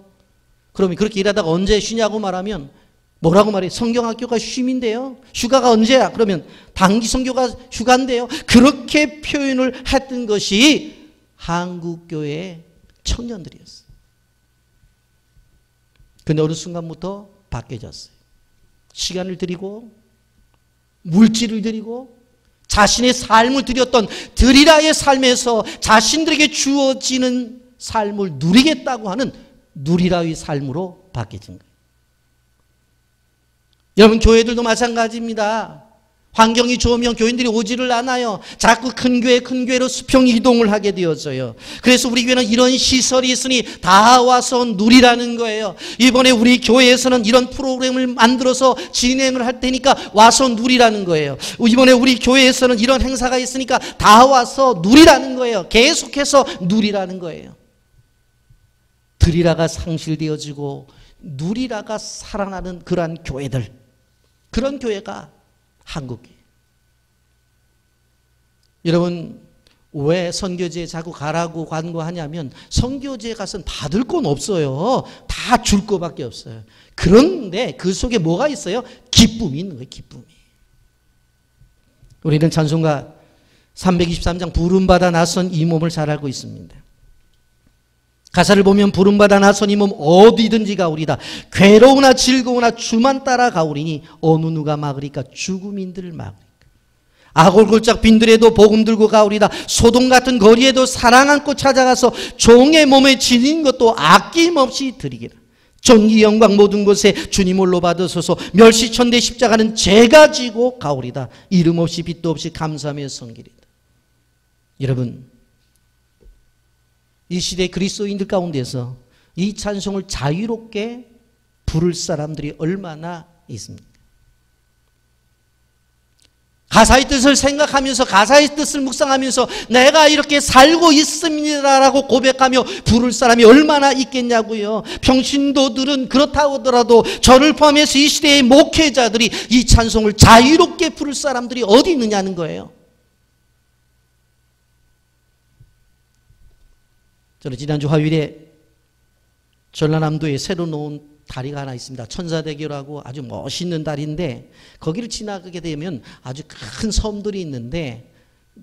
그러면 그렇게 일하다가 언제 쉬냐고 말하면 뭐라고 말해요? 성경학교가 쉼인데요. 휴가가 언제야? 그러면 단기 선교가 휴가인데요. 그렇게 표현을 했던 것이 한국교회 청년들이었어요. 근데 어느 순간부터 바뀌어졌어요. 시간을 들이고 물질을 들이고 자신의 삶을 드렸던 드리라의 삶에서 자신들에게 주어지는 삶을 누리겠다고 하는 누리라의 삶으로 바뀌어진 거예요. 여러분, 교회들도 마찬가지입니다. 환경이 좋으면 교인들이 오지를 않아요. 자꾸 큰 교회로 수평 이동을 하게 되어져요. 그래서 우리 교회는 이런 시설이 있으니 다 와서 누리라는 거예요. 이번에 우리 교회에서는 이런 프로그램을 만들어서 진행을 할 테니까 와서 누리라는 거예요. 이번에 우리 교회에서는 이런 행사가 있으니까 다 와서 누리라는 거예요. 계속해서 누리라는 거예요. 드리라가 상실되어지고 누리라가 살아나는 그러한 교회들, 그런 교회가 한국교회. 여러분, 왜 선교지에 자꾸 가라고 간구하냐면 선교지에 가서는 받을 건 없어요. 다 줄 거밖에 없어요. 그런데 그 속에 뭐가 있어요? 기쁨이 있는 거예요. 기쁨이. 우리는 찬송가 323장 부름받아 나선 이 몸을 잘 알고 있습니다. 가사를 보면 부름받아 나선 이 몸 어디든지 가오리다. 괴로우나 즐거우나 주만 따라 가오리니 어느 누가 막으리까. 죽음인들을 막으리까. 아골골짝 빈들에도 복음 들고 가오리다. 소돔 같은 거리에도 사랑 안고 찾아가서 종의 몸에 지닌 것도 아낌없이 드리기라. 존귀 영광 모든 곳에 주님 홀로 받으소서. 멸시천대 십자가는 제가 지고 가오리다. 이름 없이 빛도 없이 감사하며 섬기리다. 여러분, 이 시대 그리스도인들 가운데서 이 찬송을 자유롭게 부를 사람들이 얼마나 있습니까? 가사의 뜻을 생각하면서 가사의 뜻을 묵상하면서 내가 이렇게 살고 있습니다라고 고백하며 부를 사람이 얼마나 있겠냐고요. 평신도들은 그렇다고 하더라도 저를 포함해서 이 시대의 목회자들이 이 찬송을 자유롭게 부를 사람들이 어디 있느냐는 거예요. 저는 지난주 화요일에 전라남도에 새로 놓은 다리가 하나 있습니다. 천사대교라고 아주 멋있는 다리인데 거기를 지나가게 되면 아주 큰 섬들이 있는데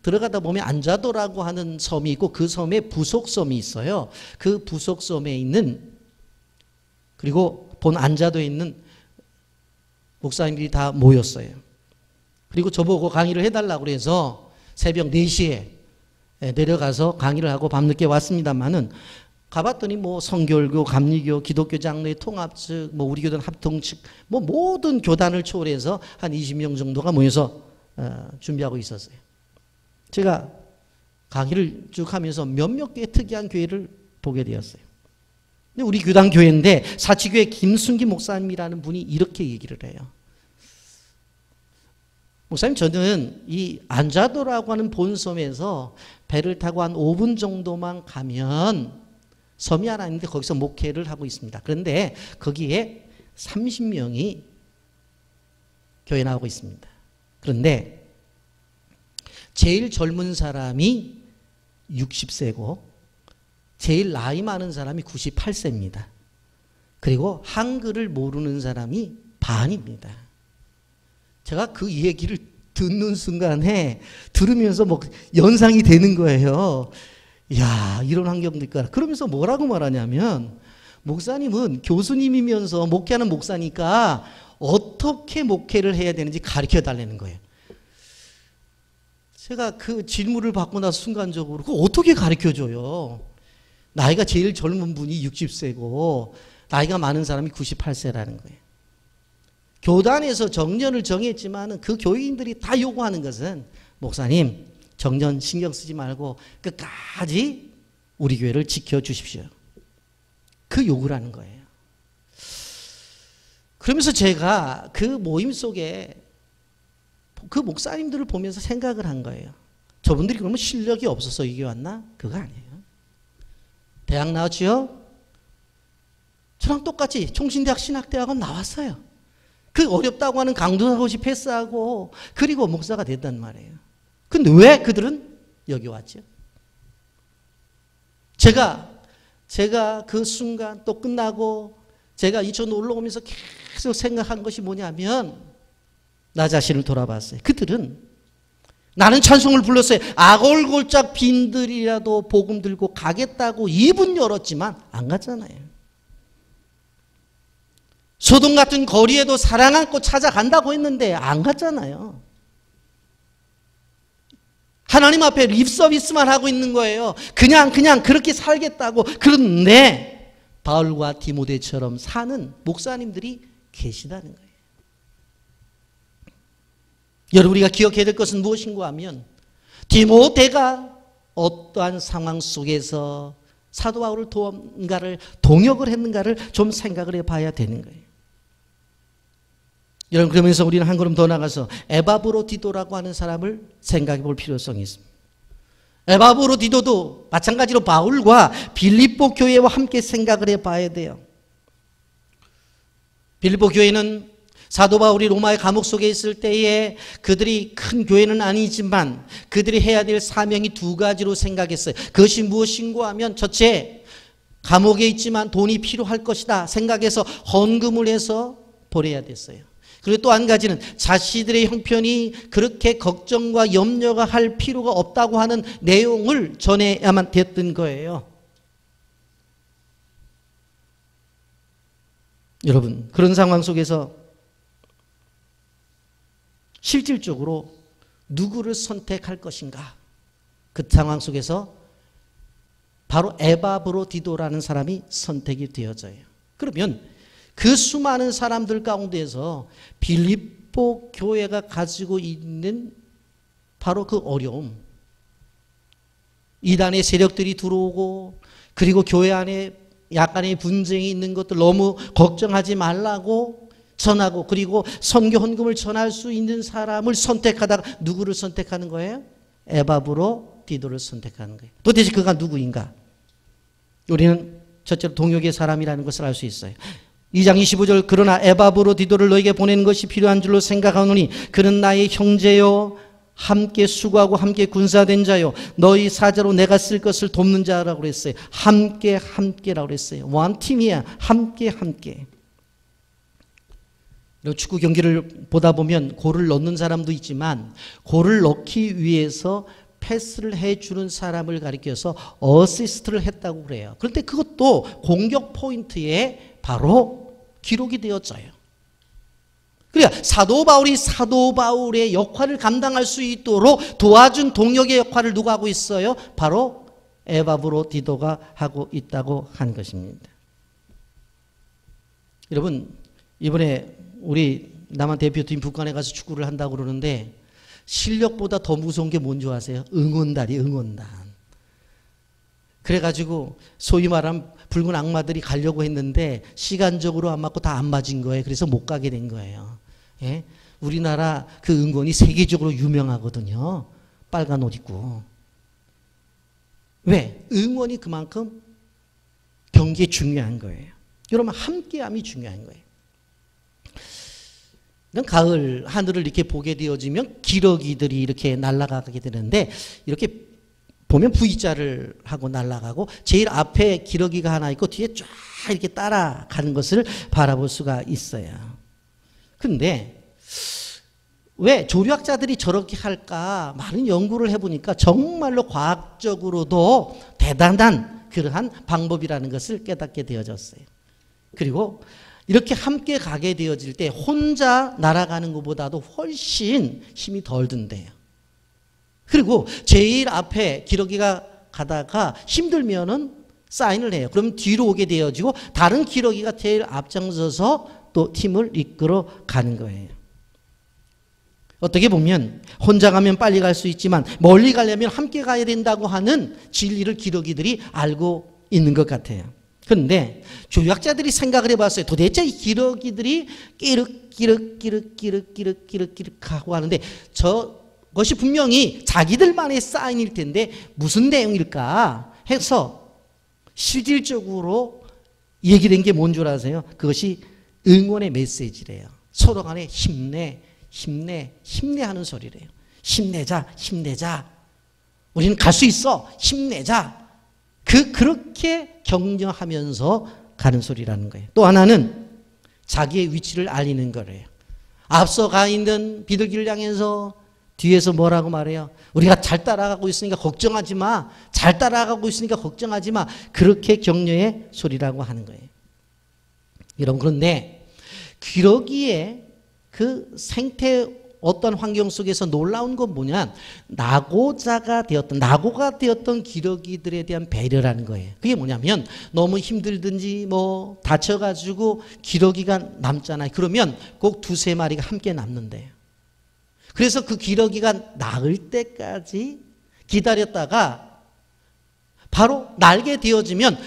들어가다 보면 안자도라고 하는 섬이 있고 그 섬에 부속섬이 있어요. 그 부속섬에 있는 그리고 본 안자도에 있는 목사님들이 다 모였어요. 그리고 저보고 강의를 해달라고 그래서 새벽 4시에 내려가서 강의를 하고 밤늦게 왔습니다만은 가봤더니 뭐 성결교, 감리교, 기독교 장로의 통합 측, 뭐 우리 교단 합통 측, 뭐 모든 교단을 초월해서 한 20명 정도가 모여서 준비하고 있었어요. 제가 강의를 쭉 하면서 몇몇 개의 특이한 교회를 보게 되었어요. 근데 우리 교단 교회인데 사치교회 김순기 목사님이라는 분이 이렇게 얘기를 해요. 목사님, 저는 이 안자도라고 하는 본섬에서 배를 타고 한 5분 정도만 가면 섬이 하나 있는데 거기서 목회를 하고 있습니다. 그런데 거기에 30명이 교회 나오고 있습니다. 그런데 제일 젊은 사람이 60세고 제일 나이 많은 사람이 98세입니다. 그리고 한글을 모르는 사람이 반입니다. 제가 그 얘기를 듣는 순간에 들으면서 뭐 연상이 되는 거예요. 야, 이런 환경도 있구나. 그러면서 뭐라고 말하냐면 목사님은 교수님이면서 목회하는 목사니까 어떻게 목회를 해야 되는지 가르쳐 달라는 거예요. 제가 그 질문을 받고 나서 순간적으로 그거 어떻게 가르쳐줘요? 나이가 제일 젊은 분이 60세고 나이가 많은 사람이 98세라는 거예요. 교단에서 정년을 정했지만 그 교인들이 다 요구하는 것은 목사님 정년 신경 쓰지 말고 끝까지 우리 교회를 지켜주십시오. 그 요구를 하는 거예요. 그러면서 제가 그 모임 속에 그 목사님들을 보면서 생각을 한 거예요. 저분들이 그러면 실력이 없어서 이게 왔나? 그거 아니에요. 대학 나왔지요? 저랑 똑같이 총신대학 신학대학원 나왔어요. 그 어렵다고 하는 강도사고시 패스하고 그리고 목사가 됐단 말이에요. 근데 왜 그들은 여기 왔죠? 제가 그 순간 또 끝나고 제가 이쪽 놀러 오면서 계속 생각한 것이 뭐냐면 나 자신을 돌아봤어요. 그들은 나는 찬송을 불렀어요. 아골골짝 빈들이라도 복음 들고 가겠다고 입은 열었지만 안 갔잖아요. 소돔 같은 거리에도 사랑 안고 찾아간다고 했는데 안 갔잖아요. 하나님 앞에 립서비스만 하고 있는 거예요. 그냥 그렇게 살겠다고. 그런데 바울과 디모데처럼 사는 목사님들이 계시다는 거예요. 여러분, 우리가 기억해야 될 것은 무엇인가 하면 디모데가 어떠한 상황 속에서 사도 바울을 도움가를 동역을 했는가를 좀 생각을 해봐야 되는 거예요. 여러분, 그러면서 우리는 한 걸음 더 나가서 에바브로디도라고 하는 사람을 생각해 볼 필요성이 있습니다. 에바브로디도도 마찬가지로 바울과 빌립보 교회와 함께 생각을 해봐야 돼요. 빌립보 교회는 사도 바울이 로마의 감옥 속에 있을 때에 그들이 큰 교회는 아니지만 그들이 해야 될 사명이 두 가지로 생각했어요. 그것이 무엇인가 하면 첫째, 감옥에 있지만 돈이 필요할 것이다 생각해서 헌금을 해서 보내야 됐어요. 그리고 또 한 가지는 자신들의 형편이 그렇게 걱정과 염려가 할 필요가 없다고 하는 내용을 전해야만 됐던 거예요. 여러분, 그런 상황 속에서 실질적으로 누구를 선택할 것인가? 그 상황 속에서 바로 에바브로디도라는 사람이 선택이 되어져요. 그러면 그 수많은 사람들 가운데서 빌립보 교회가 가지고 있는 바로 그 어려움, 이단의 세력들이 들어오고 그리고 교회 안에 약간의 분쟁이 있는 것들 너무 걱정하지 말라고 전하고 그리고 선교 헌금을 전할 수 있는 사람을 선택하다가 누구를 선택하는 거예요? 에바브로디도를 선택하는 거예요. 도대체 그가 누구인가? 우리는 첫째로 동역의 사람이라는 것을 알 수 있어요. 2장 25절 그러나 에바브로디도를 너에게 보내는 것이 필요한 줄로 생각하노니 그는 나의 형제요 함께 수고하고 함께 군사된 자요 너희 사자로 내가 쓸 것을 돕는 자라고 그랬어요. 함께라고 그랬어요. 원 팀이야. 함께. 축구 경기를 보다 보면 골을 넣는 사람도 있지만 골을 넣기 위해서 패스를 해주는 사람을 가리켜서 어시스트를 했다고 그래요. 그런데 그것도 공격 포인트에 바로 기록이 되어져요. 그러니까 사도 바울의 역할을 감당할 수 있도록 도와준 동역의 역할을 누가 하고 있어요? 바로 에바브로디도가 하고 있다고 한 것입니다. 여러분 이번에 우리 남한 대표팀 북한에 가서 축구를 한다고 그러는데 실력보다 더 무서운 게 뭔지 아세요? 응원단. 그래가지고 소위 말하면 붉은 악마들이 가려고 했는데 시간적으로 안 맞고 다 안 맞은 거예요. 그래서 못 가게 된 거예요. 예? 우리나라 그 응원이 세계적으로 유명하거든요. 빨간 옷 입고. 왜? 응원이 그만큼 경기에 중요한 거예요. 여러분 함께함이 중요한 거예요. 가을 하늘을 이렇게 보게 되어지면 기러기들이 이렇게 날아가게 되는데 이렇게 보면 V자를 하고 날아가고 제일 앞에 기러기가 하나 있고 뒤에 쫙 이렇게 따라가는 것을 바라볼 수가 있어요. 그런데 왜 조류학자들이 저렇게 할까 많은 연구를 해보니까 정말로 과학적으로도 대단한 그러한 방법이라는 것을 깨닫게 되어졌어요. 그리고 이렇게 함께 가게 되어질 때 혼자 날아가는 것보다도 훨씬 힘이 덜 든대요. 그리고 제일 앞에 기러기가 가다가 힘들면은 사인을 해요. 그럼 뒤로 오게 되어지고 다른 기러기가 제일 앞장서서 또 팀을 이끌어 가는 거예요. 어떻게 보면 혼자 가면 빨리 갈 수 있지만 멀리 가려면 함께 가야 된다고 하는 진리를 기러기들이 알고 있는 것 같아요. 그런데 조약자들이 생각을 해봤어요. 도대체 이 기러기들이 끼륵 하고 하는데 저것이 분명히 자기들만의 사인일 텐데 무슨 내용일까 해서 실질적으로 얘기된 게 뭔 줄 아세요? 그것이 응원의 메시지래요. 서로 간에 힘내 하는 소리래요. 힘내자. 우리는 갈 수 있어. 힘내자. 그렇게 격려하면서 가는 소리라는 거예요. 또 하나는 자기의 위치를 알리는 거래요. 앞서 가 있는 비둘기를 향해서 뒤에서 뭐라고 말해요? 우리가 잘 따라가고 있으니까 걱정하지 마. 그렇게 격려의 소리라고 하는 거예요. 여러분 그런데 기러기의 그 생태 어떤 환경 속에서 놀라운 건 뭐냐? 낙오가 되었던 기러기들에 대한 배려라는 거예요. 그게 뭐냐면 너무 힘들든지 뭐 다쳐가지고 기러기가 남잖아요. 그러면 꼭 두세 마리가 함께 남는데요. 그래서 그 기러기가 나을 때까지 기다렸다가 바로 날게 되어지면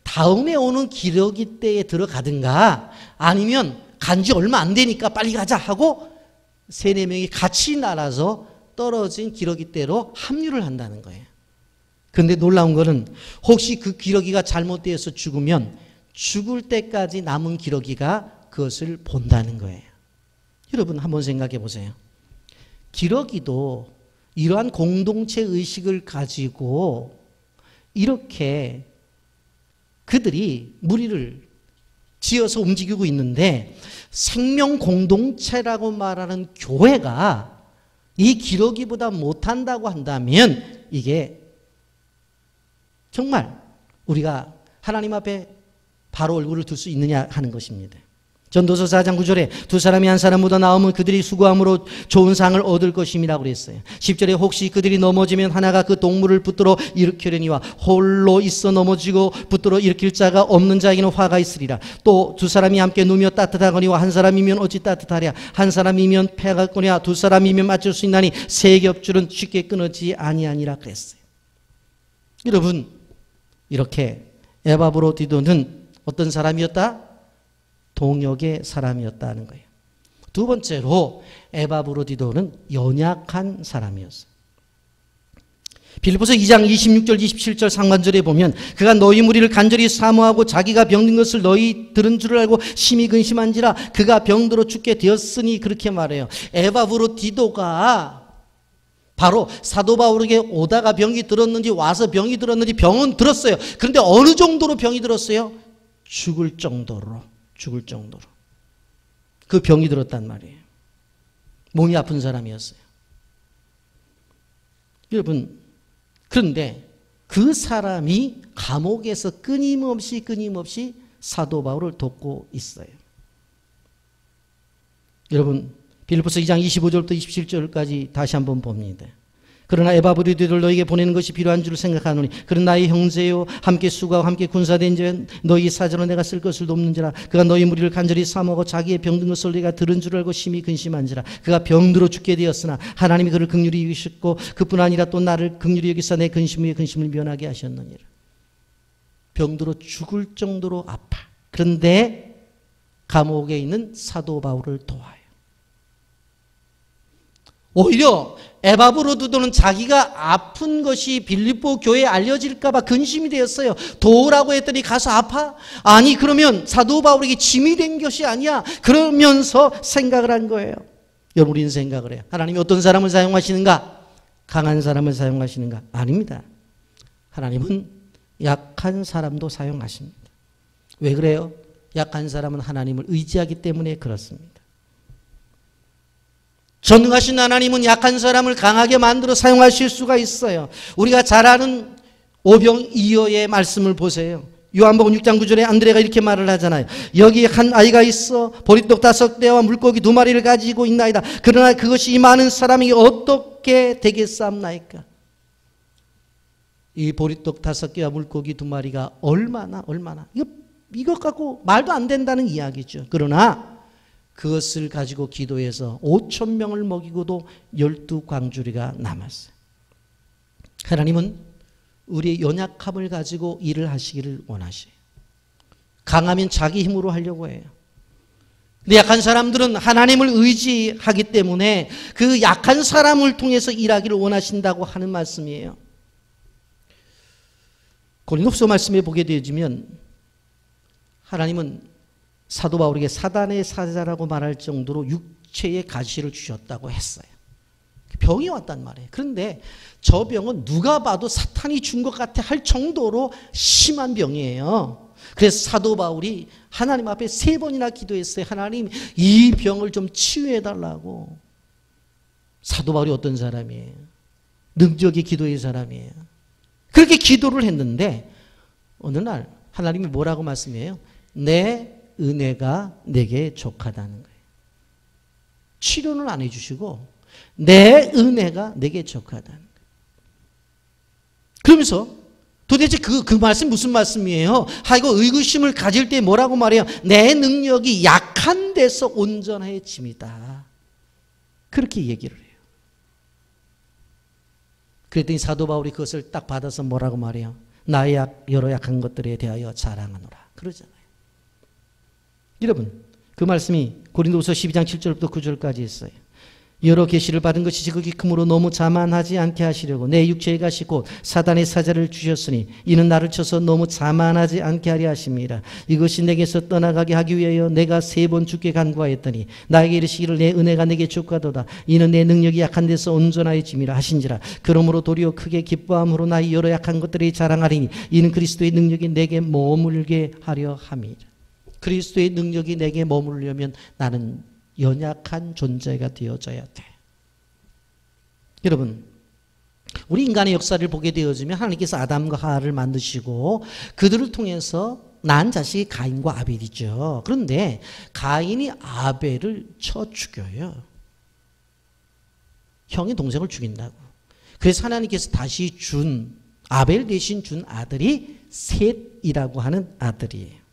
다음에 오는 기러기 때에 들어가든가 아니면 간지 얼마 안 되니까 빨리 가자 하고 세네 명이 같이 날아서 떨어진 기러기 떼로 합류를 한다는 거예요. 그런데 놀라운 거는 혹시 그 기러기가 잘못되어서 죽으면 죽을 때까지 남은 기러기가 그것을 본다는 거예요. 여러분 한번 생각해 보세요. 기러기도 이러한 공동체 의식을 가지고 이렇게 그들이 무리를 지어서 움직이고 있는데 생명 공동체라고 말하는 교회가 이 기러기보다 못한다고 한다면 이게 정말 우리가 하나님 앞에 바로 얼굴을 둘 수 있느냐 하는 것입니다. 전도서 4장 9절에 두 사람이 한 사람 묻어 나오면 그들이 수고함으로 좋은 상을 얻을 것임이라고 그랬어요. 10절에 혹시 그들이 넘어지면 하나가 그 동물을 붙들어 일으키려니와 홀로 있어 넘어지고 붙들어 일으킬 자가 없는 자에게는 화가 있으리라. 또 두 사람이 함께 누우며 따뜻하거니와 한 사람이면 어찌 따뜻하랴. 한 사람이면 패하거냐 두 사람이면 맞출 수 있나니 세 겹줄은 쉽게 끊어지지 아니하니라 그랬어요. 여러분 이렇게 에바브로디도는 어떤 사람이었다? 동역의 사람이었다는 거예요. 두 번째로 에바브로디도는 연약한 사람이었어요. 빌립보서 2장 26절 27절 상반절에 보면 그가 너희 무리를 간절히 사모하고 자기가 병든 것을 너희 들은 줄 알고 심히 근심한지라 그가 병들어 죽게 되었으니 그렇게 말해요. 에바브로디도가 바로 사도 바울에게 오다가 병이 들었는지 와서 병이 들었는지 병은 들었어요. 그런데 어느 정도로 병이 들었어요? 죽을 정도로 그 병이 들었단 말이에요. 몸이 아픈 사람이었어요. 여러분, 그런데 그 사람이 감옥에서 끊임없이 사도 바울을 돕고 있어요. 여러분, 빌립보서 2장 25절부터 27절까지 다시 한번 봅니다. 그러나 에바브로디도를 너희에게 보내는 것이 필요한 줄 생각하노니 그는 나의 형제요 함께 수고하고 함께 군사된 자 너희 사전으로 내가 쓸 것을 돕는지라 그가 너희 무리를 간절히 사모하고 자기의 병든 것을 너희가 들은 줄 알고 심히 근심한지라 그가 병들어 죽게 되었으나 하나님이 그를 긍휼히 여기셨고 그뿐 아니라 또 나를 긍휼히 여기사 내 근심을 면하게 하셨느니라. 병들어 죽을 정도로 아파. 그런데 감옥에 있는 사도 바울을 도와요. 오히려 에바브로디도는 자기가 아픈 것이 빌립보 교회에 알려질까 봐 근심이 되었어요. 도우라고 했더니 가서 아파? 아니, 그러면 사도 바울에게 짐이 된 것이 아니야. 그러면서 생각을 한 거예요. 여러분, 우리는 생각을 해요. 하나님이 어떤 사람을 사용하시는가? 강한 사람을 사용하시는가? 아닙니다. 하나님은 약한 사람도 사용하십니다. 왜 그래요? 약한 사람은 하나님을 의지하기 때문에 그렇습니다. 전능하신 하나님은 약한 사람을 강하게 만들어 사용하실 수가 있어요. 우리가 잘 아는 오병이어의 말씀을 보세요. 요한복음 6장 9절에 안드레가 이렇게 말을 하잖아요. 여기 한 아이가 있어 보리떡 5개와 물고기 2마리를 가지고 있나이다. 그러나 그것이 이 많은 사람이 어떻게 되겠사옵나이까? 이 보리떡 5개와 물고기 2마리가 얼마나 이것 갖고 말도 안 된다는 이야기죠. 그러나 그것을 가지고 기도해서 5,000명을 먹이고도 12광주리가 남았어요. 하나님은 우리의 연약함을 가지고 일을 하시기를 원하셔요. 강하면 자기 힘으로 하려고 해요. 근데 약한 사람들은 하나님을 의지하기 때문에 그 약한 사람을 통해서 일하기를 원하신다고 하는 말씀이에요. 고린도후서 말씀에 보게 되어지면 하나님은 사도 바울에게 사단의 사자라고 말할 정도로 육체의 가시를 주셨다고 했어요. 병이 왔단 말이에요. 그런데 저 병은 누가 봐도 사탄이 준 것 같아 할 정도로 심한 병이에요. 그래서 사도 바울이 하나님 앞에 3번이나 기도했어요. 하나님, 이 병을 좀 치유해달라고. 사도 바울이 어떤 사람이에요? 능력의 기도의 사람이에요. 그렇게 기도를 했는데 어느 날 하나님이 뭐라고 말씀해요? 내 은혜가 내게 족하다는 거예요. 치료는 안 해주시고 내 은혜가 내게 족하다는 거예요. 그러면서 도대체 그 말씀 무슨 말씀이에요? 이거 의구심을 가질 때 뭐라고 말해요? 내 능력이 약한 데서 온전해집니다. 그렇게 얘기를 해요. 그랬더니 사도 바울이 그것을 딱 받아서 뭐라고 말해요? 나의 여러 약한 것들에 대하여 자랑하노라. 그러잖아요. 여러분, 그 말씀이 고린도후서 12장 7절부터 9절까지 있어요. 여러 계시를 받은 것이 지극히 크므로 너무 자만하지 않게 하시려고 내 육체에 가시 곧 사단의 사자를 주셨으니 이는 나를 쳐서 너무 자만하지 않게 하려 하십니다. 이것이 내게서 떠나가게 하기 위하여 내가 3번 주께 간구하였더니 나에게 이르시기를 내 은혜가 내게 족하도다. 이는 내 능력이 약한 데서 온전하여짐이라 하신지라. 그러므로 도리어 크게 기뻐함으로 나의 여러 약한 것들이 자랑하리니 이는 그리스도의 능력이 내게 머물게 하려 함이라. 그리스도의 능력이 내게 머물려면 나는 연약한 존재가 되어져야 돼. 여러분, 우리 인간의 역사를 보게 되어지면 하나님께서 아담과 하와를 만드시고 그들을 통해서 난 자식이 가인과 아벨이죠. 그런데 가인이 아벨을 쳐 죽여요. 형이 동생을 죽인다고. 그래서 하나님께서 다시 준 아벨 대신 준 아들이 셋이라고 하는 아들이에요.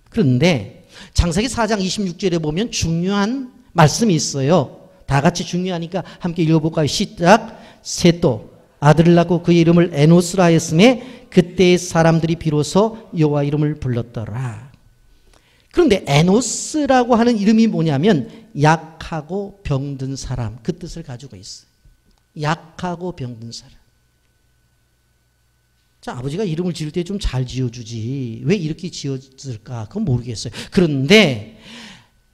그런데 창세기 4장 26절에 보면 중요한 말씀이 있어요. 다 같이 중요하니까 함께 읽어볼까요? 시작. 셋도 아들을 낳고 그의 이름을 에노스라 하였으며 그때의 사람들이 비로소 여호와 이름을 불렀더라. 그런데 에노스라고 하는 이름이 뭐냐면 약하고 병든 사람, 그 뜻을 가지고 있어요. 약하고 병든 사람. 자, 아버지가 이름을 지을 때 좀 잘 지어주지 왜 이렇게 지었을까? 그건 모르겠어요. 그런데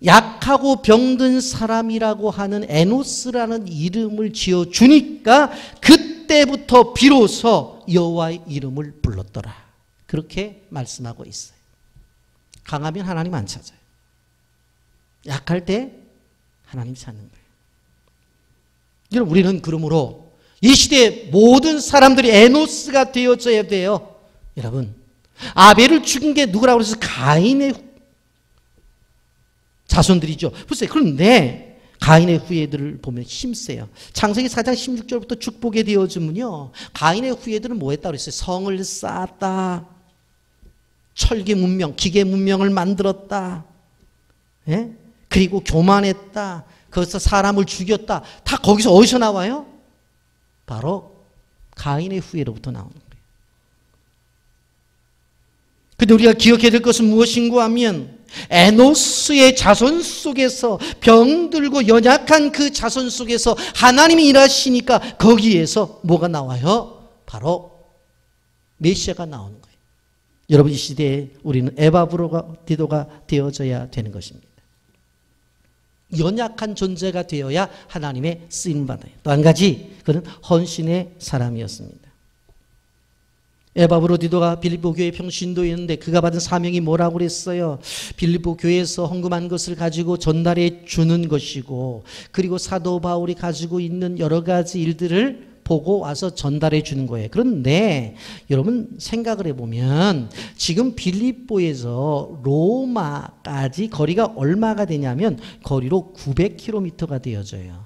약하고 병든 사람이라고 하는 에노스라는 이름을 지어주니까 그때부터 비로소 여호와의 이름을 불렀더라. 그렇게 말씀하고 있어요. 강하면 하나님 안 찾아요. 약할 때 하나님 찾는 거예요. 여러분, 우리는 그러므로 이 시대의 모든 사람들이 에노스가 되어져야 돼요. 여러분, 아벨을 죽인 게 누구라고 해서 가인의 자손들이죠. 보세요. 그런데 가인의 후예들을 보면 힘세요. 창세기 4장 16절부터 축복에 되어지면요, 가인의 후예들은 뭐 했다고 그랬어요? 성을 쌓았다, 철기 문명, 기계 문명을 만들었다, 예? 그리고 교만했다, 거기서 사람을 죽였다. 다 거기서 어디서 나와요? 바로 가인의 후예로부터 나오는 거예요. 근데 우리가 기억해야 될 것은 무엇인가 하면 에노스의 자손 속에서, 병들고 연약한 그 자손 속에서 하나님이 일하시니까 거기에서 뭐가 나와요? 바로 메시아가 나오는 거예요. 여러분, 이 시대에 우리는 에바브로가 되어져야 되는 것입니다. 연약한 존재가 되어야 하나님의 쓰임받아요. 또 한 가지, 그는 헌신의 사람이었습니다. 에바브로디도가 빌립보 교회 평신도였는데 그가 받은 사명이 뭐라고 그랬어요? 빌립보 교회에서 헌금한 것을 가지고 전달해 주는 것이고, 그리고 사도 바울이 가지고 있는 여러 가지 일들을 보고 와서 전달해 주는 거예요. 그런데 여러분 생각을 해보면 지금 빌립보에서 로마까지 거리가 얼마가 되냐면 거리로 900km가 되어져요.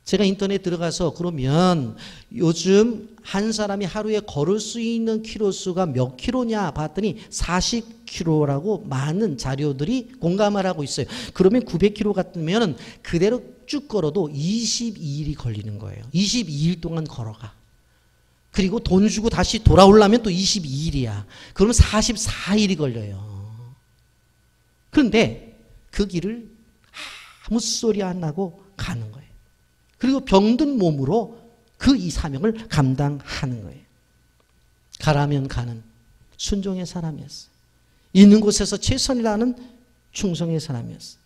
제가 인터넷 들어가서 그러면 요즘 한 사람이 하루에 걸을 수 있는 키로수가 몇 킬로냐 봤더니 40km라고 많은 자료들이 공감을 하고 있어요. 그러면 900km 같으면 그대로 쭉 걸어도 22일이 걸리는 거예요. 22일 동안 걸어가. 그리고 돈 주고 다시 돌아오려면 또 22일이야. 그러면 44일이 걸려요. 그런데 그 길을 아무 소리 안 나고 가는 거예요. 그리고 병든 몸으로 그 이 사명을 감당하는 거예요. 가라면 가는 순종의 사람이었어요. 있는 곳에서 최선을 다하는 충성의 사람이었어요.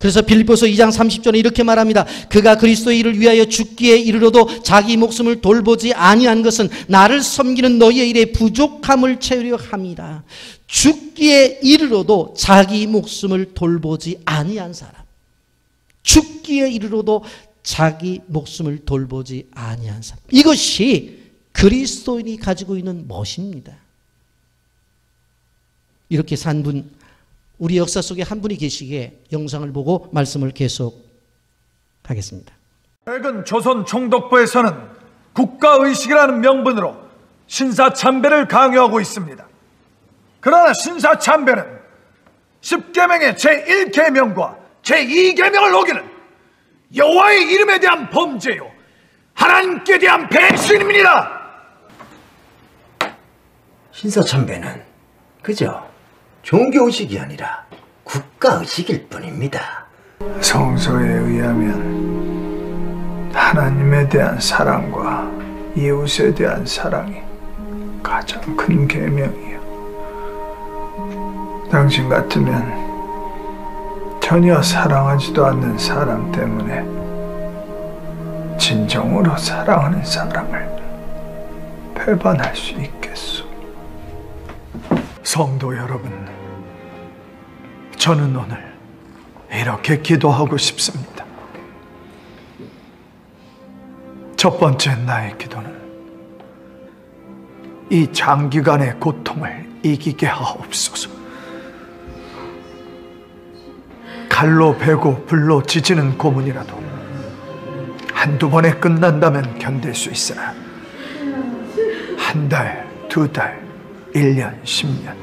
그래서 빌립보서 2장 30절에 이렇게 말합니다. 그가 그리스도의 일을 위하여 죽기에 이르러도 자기 목숨을 돌보지 아니한 것은 나를 섬기는 너희의 일에 부족함을 채우려 함이라. 죽기에 이르러도 자기 목숨을 돌보지 아니한 사람. 죽기에 이르러도 자기 목숨을 돌보지 아니한 사람. 이것이 그리스도인이 가지고 있는 멋입니다. 이렇게 산 분, 우리 역사 속에 한 분이 계시기에 영상을 보고 말씀을 계속하겠습니다. 최근 조선 총독부에서는 국가의식이라는 명분으로 신사참배를 강요하고 있습니다. 그러나 신사참배는 10계명의 제1계명과 제2계명을 어기는 여호와의 이름에 대한 범죄요 하나님께 대한 배신입니다. 신사참배는 그저 종교의식이 아니라 국가의식일 뿐입니다. 성서에 의하면 하나님에 대한 사랑과 이웃에 대한 사랑이 가장 큰 계명이요. 당신 같으면 전혀 사랑하지도 않는 사람 때문에 진정으로 사랑하는 사람을 배반할 수 있겠소. 성도 여러분, 저는 오늘 이렇게 기도하고 싶습니다. 첫 번째 나의 기도는 이 장기간의 고통을 이기게 하옵소서. 칼로 베고 불로 지지는 고문이라도 한두 번에 끝난다면 견딜 수 있으나 한 달, 두 달, 1년, 10년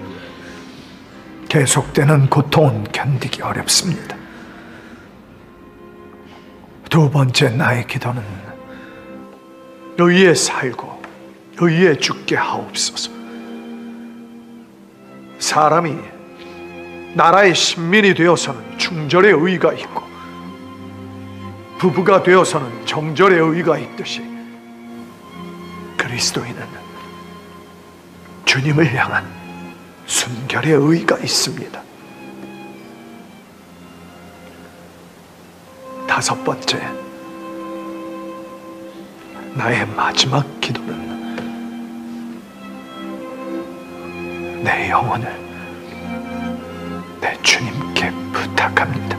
계속되는 고통은 견디기 어렵습니다. 두 번째 나의 기도는 의에 살고 의에 죽게 하옵소서. 사람이 나라의 신민이 되어서는 중절의 의가 있고 부부가 되어서는 정절의 의가 있듯이 그리스도인은 주님을 향한 순결의 의가 있습니다. 다섯 번째, 나의 마지막 기도는 내 영혼을 내 주님께 부탁합니다.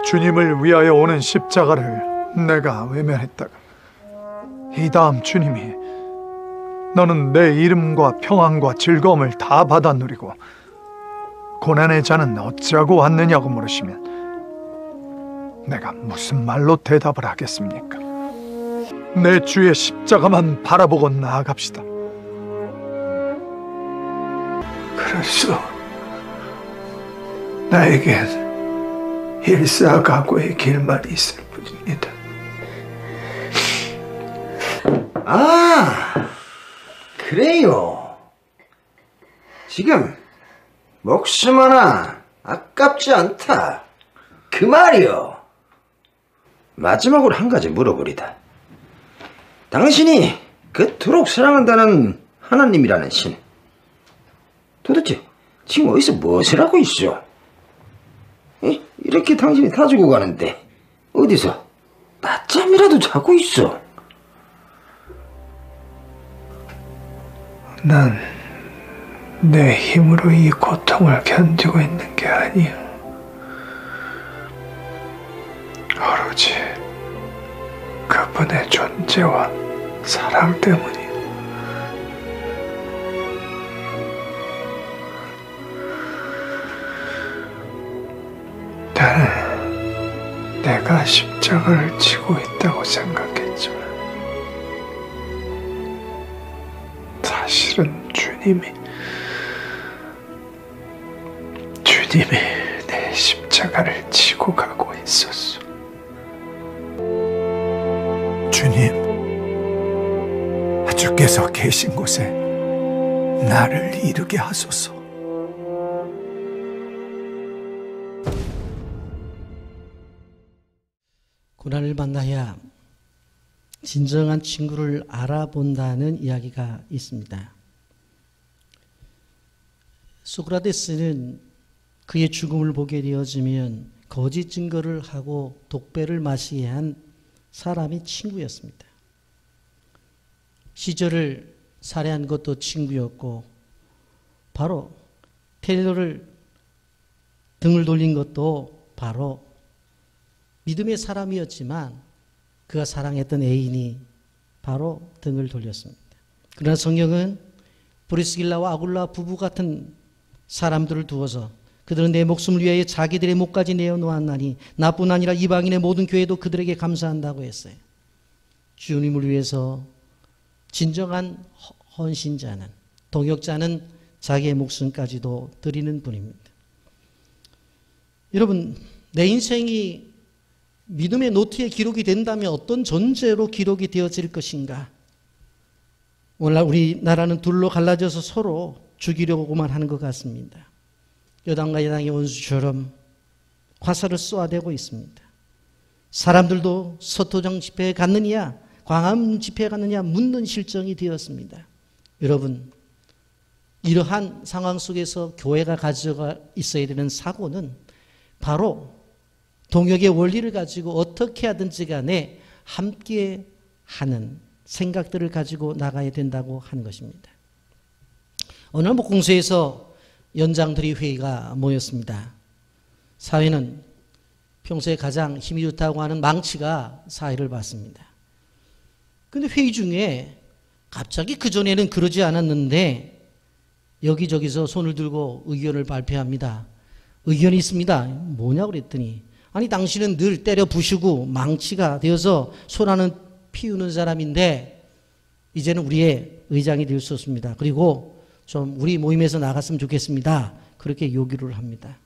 주님을 위하여 오는 십자가를 내가 외면했다가 이 다음 주님이 너는 내 이름과 평안과 즐거움을 다 받아 누리고 고난의 자는 어찌하고 왔느냐고 물으시면 내가 무슨 말로 대답을 하겠습니까? 내 주의 십자가만 바라보고 나아갑시다. 그래서 나에겐 일사각오의 길만 있을 뿐입니다. 아, 그래요. 지금 목숨 하나 아깝지 않다, 그 말이요. 마지막으로 한 가지 물어보리다. 당신이 그토록 사랑한다는 하나님이라는 신, 도대체 지금 어디서 무엇을 하고 있어? 이렇게 당신이 다 주고 가는데 어디서 낮잠이라도 자고 있어? 난 내 힘으로 이 고통을 견디고 있는 게 아니야. 오로지 그분의 존재와 사랑 때문이야. 나는 내가 십자가를 지고 있다고 생각했지만 사실은 주님이 내 십자가를 지고 가고 있었어. 주님, 주께서 계신 곳에 나를 이르게 하소서. 고난을 만나야 진정한 친구를 알아본다는 이야기가 있습니다. 소크라테스는 그의 죽음을 보게 되어지면 거짓 증거를 하고 독배를 마시게 한 사람이 친구였습니다. 시절을 살해한 것도 친구였고 바로 테일러를 등을 돌린 것도 바로 믿음의 사람이었지만 그가 사랑했던 애인이 바로 등을 돌렸습니다. 그러나 성경은 브리스길라와 아굴라 부부 같은 사람들을 두어서 그들은 내 목숨을 위하여 자기들의 목까지 내어놓았나니 나뿐 아니라 이방인의 모든 교회도 그들에게 감사한다고 했어요. 주님을 위해서 진정한 헌신자는, 동역자는 자기의 목숨까지도 드리는 분입니다. 여러분, 내 인생이 믿음의 노트에 기록이 된다면 어떤 존재로 기록이 되어질 것인가? 오늘날 우리나라는 둘로 갈라져서 서로 죽이려고만 하는 것 같습니다. 여당과 야당의 원수처럼 화살을 쏘아대고 있습니다. 사람들도 서토장 집회에 갔느냐, 광화문 집회에 갔느냐 묻는 실정이 되었습니다. 여러분, 이러한 상황 속에서 교회가 가져가 있어야 되는 사고는 바로 동역의 원리를 가지고 어떻게 하든지 간에 함께 하는 생각들을 가지고 나가야 된다고 하는 것입니다. 어느 목공소에서 연장들이 회의가 모였습니다. 사회는 평소에 가장 힘이 좋다고 하는 망치가 사회를 봤습니다. 그런데 회의 중에 갑자기 그전에는 그러지 않았는데 여기저기서 손을 들고 의견을 발표합니다. 의견이 있습니다. 뭐냐고 그랬더니 아니 당신은 늘 때려 부수고 망치가 되어서 소나는 피우는 사람인데 이제는 우리의 의장이 될 수 없습니다. 그리고 좀 우리 모임에서 나갔으면 좋겠습니다. 그렇게 요구를 합니다.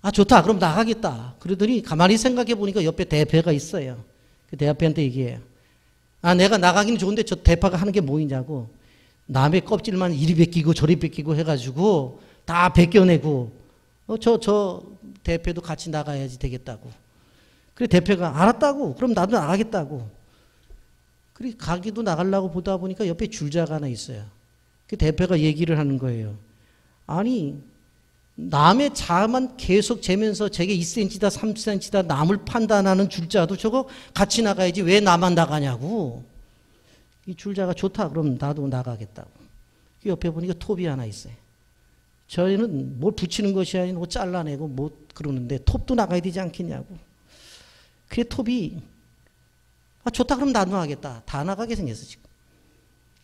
아 좋다 그럼 나가겠다. 그러더니 가만히 생각해 보니까 옆에 대표가 있어요. 그 대표한테 얘기해요. 아 내가 나가기는 좋은데 저 대표가 하는 게 뭐냐고. 남의 껍질만 이리 벗기고 저리 벗기고 해가지고 다 벗겨내고 저 대표도 같이 나가야지 되겠다고. 그래 대표가 알았다고. 그럼 나도 나가겠다고. 그래 가기도 나가려고 보다 보니까 옆에 줄자가 하나 있어요. 그 대표가 얘기를 하는 거예요. 아니 남의 자만 계속 재면서 저게 2cm다 3cm다 남을 판단하는 줄자도 저거 같이 나가야지 왜 나만 나가냐고. 이 줄자가 좋다 그럼 나도 나가겠다고. 그 옆에 보니까 톱이 하나 있어요. 저희는 뭘 붙이는 것이 아니고 뭐 잘라내고 뭐 그러는데 톱도 나가야 되지 않겠냐고. 그래 톱이 좋다 그럼 나도 나가겠다. 다 나가게 생겼어 지금.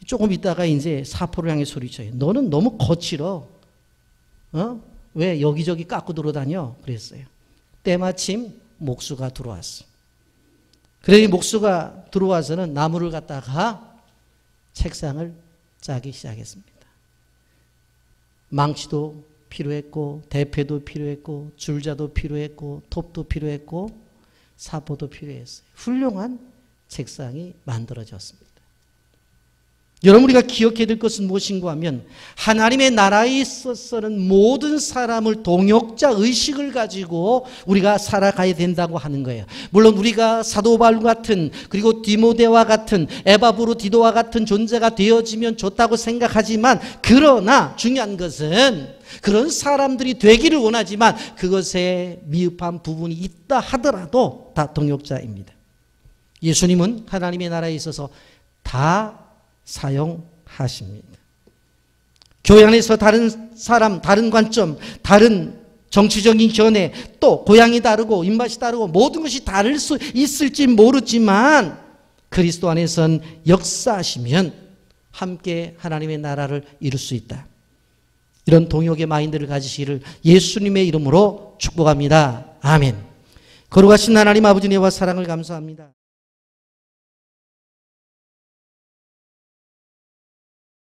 조금 있다가 이제 사포를 향해 소리쳐요. 너는 너무 거칠어. 왜 여기저기 깎고 돌아다녀? 그랬어요. 때마침 목수가 들어왔어. 그래 목수가 들어와서는 나무를 갖다가 책상을 짜기 시작했습니다. 망치도 필요했고 대패도 필요했고 줄자도 필요했고 톱도 필요했고 사포도 필요했어요. 훌륭한 책상이 만들어졌습니다. 여러분 우리가 기억해야 될 것은 무엇인가 하면 하나님의 나라에 있어서는 모든 사람을 동역자 의식을 가지고 우리가 살아가야 된다고 하는 거예요. 물론 우리가 사도 바울 같은 그리고 디모데와 같은 에바브로디도와 같은 존재가 되어지면 좋다고 생각하지만 그러나 중요한 것은 그런 사람들이 되기를 원하지만 그것에 미흡한 부분이 있다 하더라도 다 동역자입니다. 예수님은 하나님의 나라에 있어서 다 사용하십니다. 교회 안에서 다른 사람, 다른 관점, 다른 정치적인 견해, 또 고향이 다르고 입맛이 다르고 모든 것이 다를 수 있을지 모르지만 그리스도 안에선 역사하시면 함께 하나님의 나라를 이룰 수 있다. 이런 동역의 마인드를 가지시기를 예수님의 이름으로 축복합니다. 아멘. 거룩하신 하나님 아버지 은혜와 사랑을 감사합니다.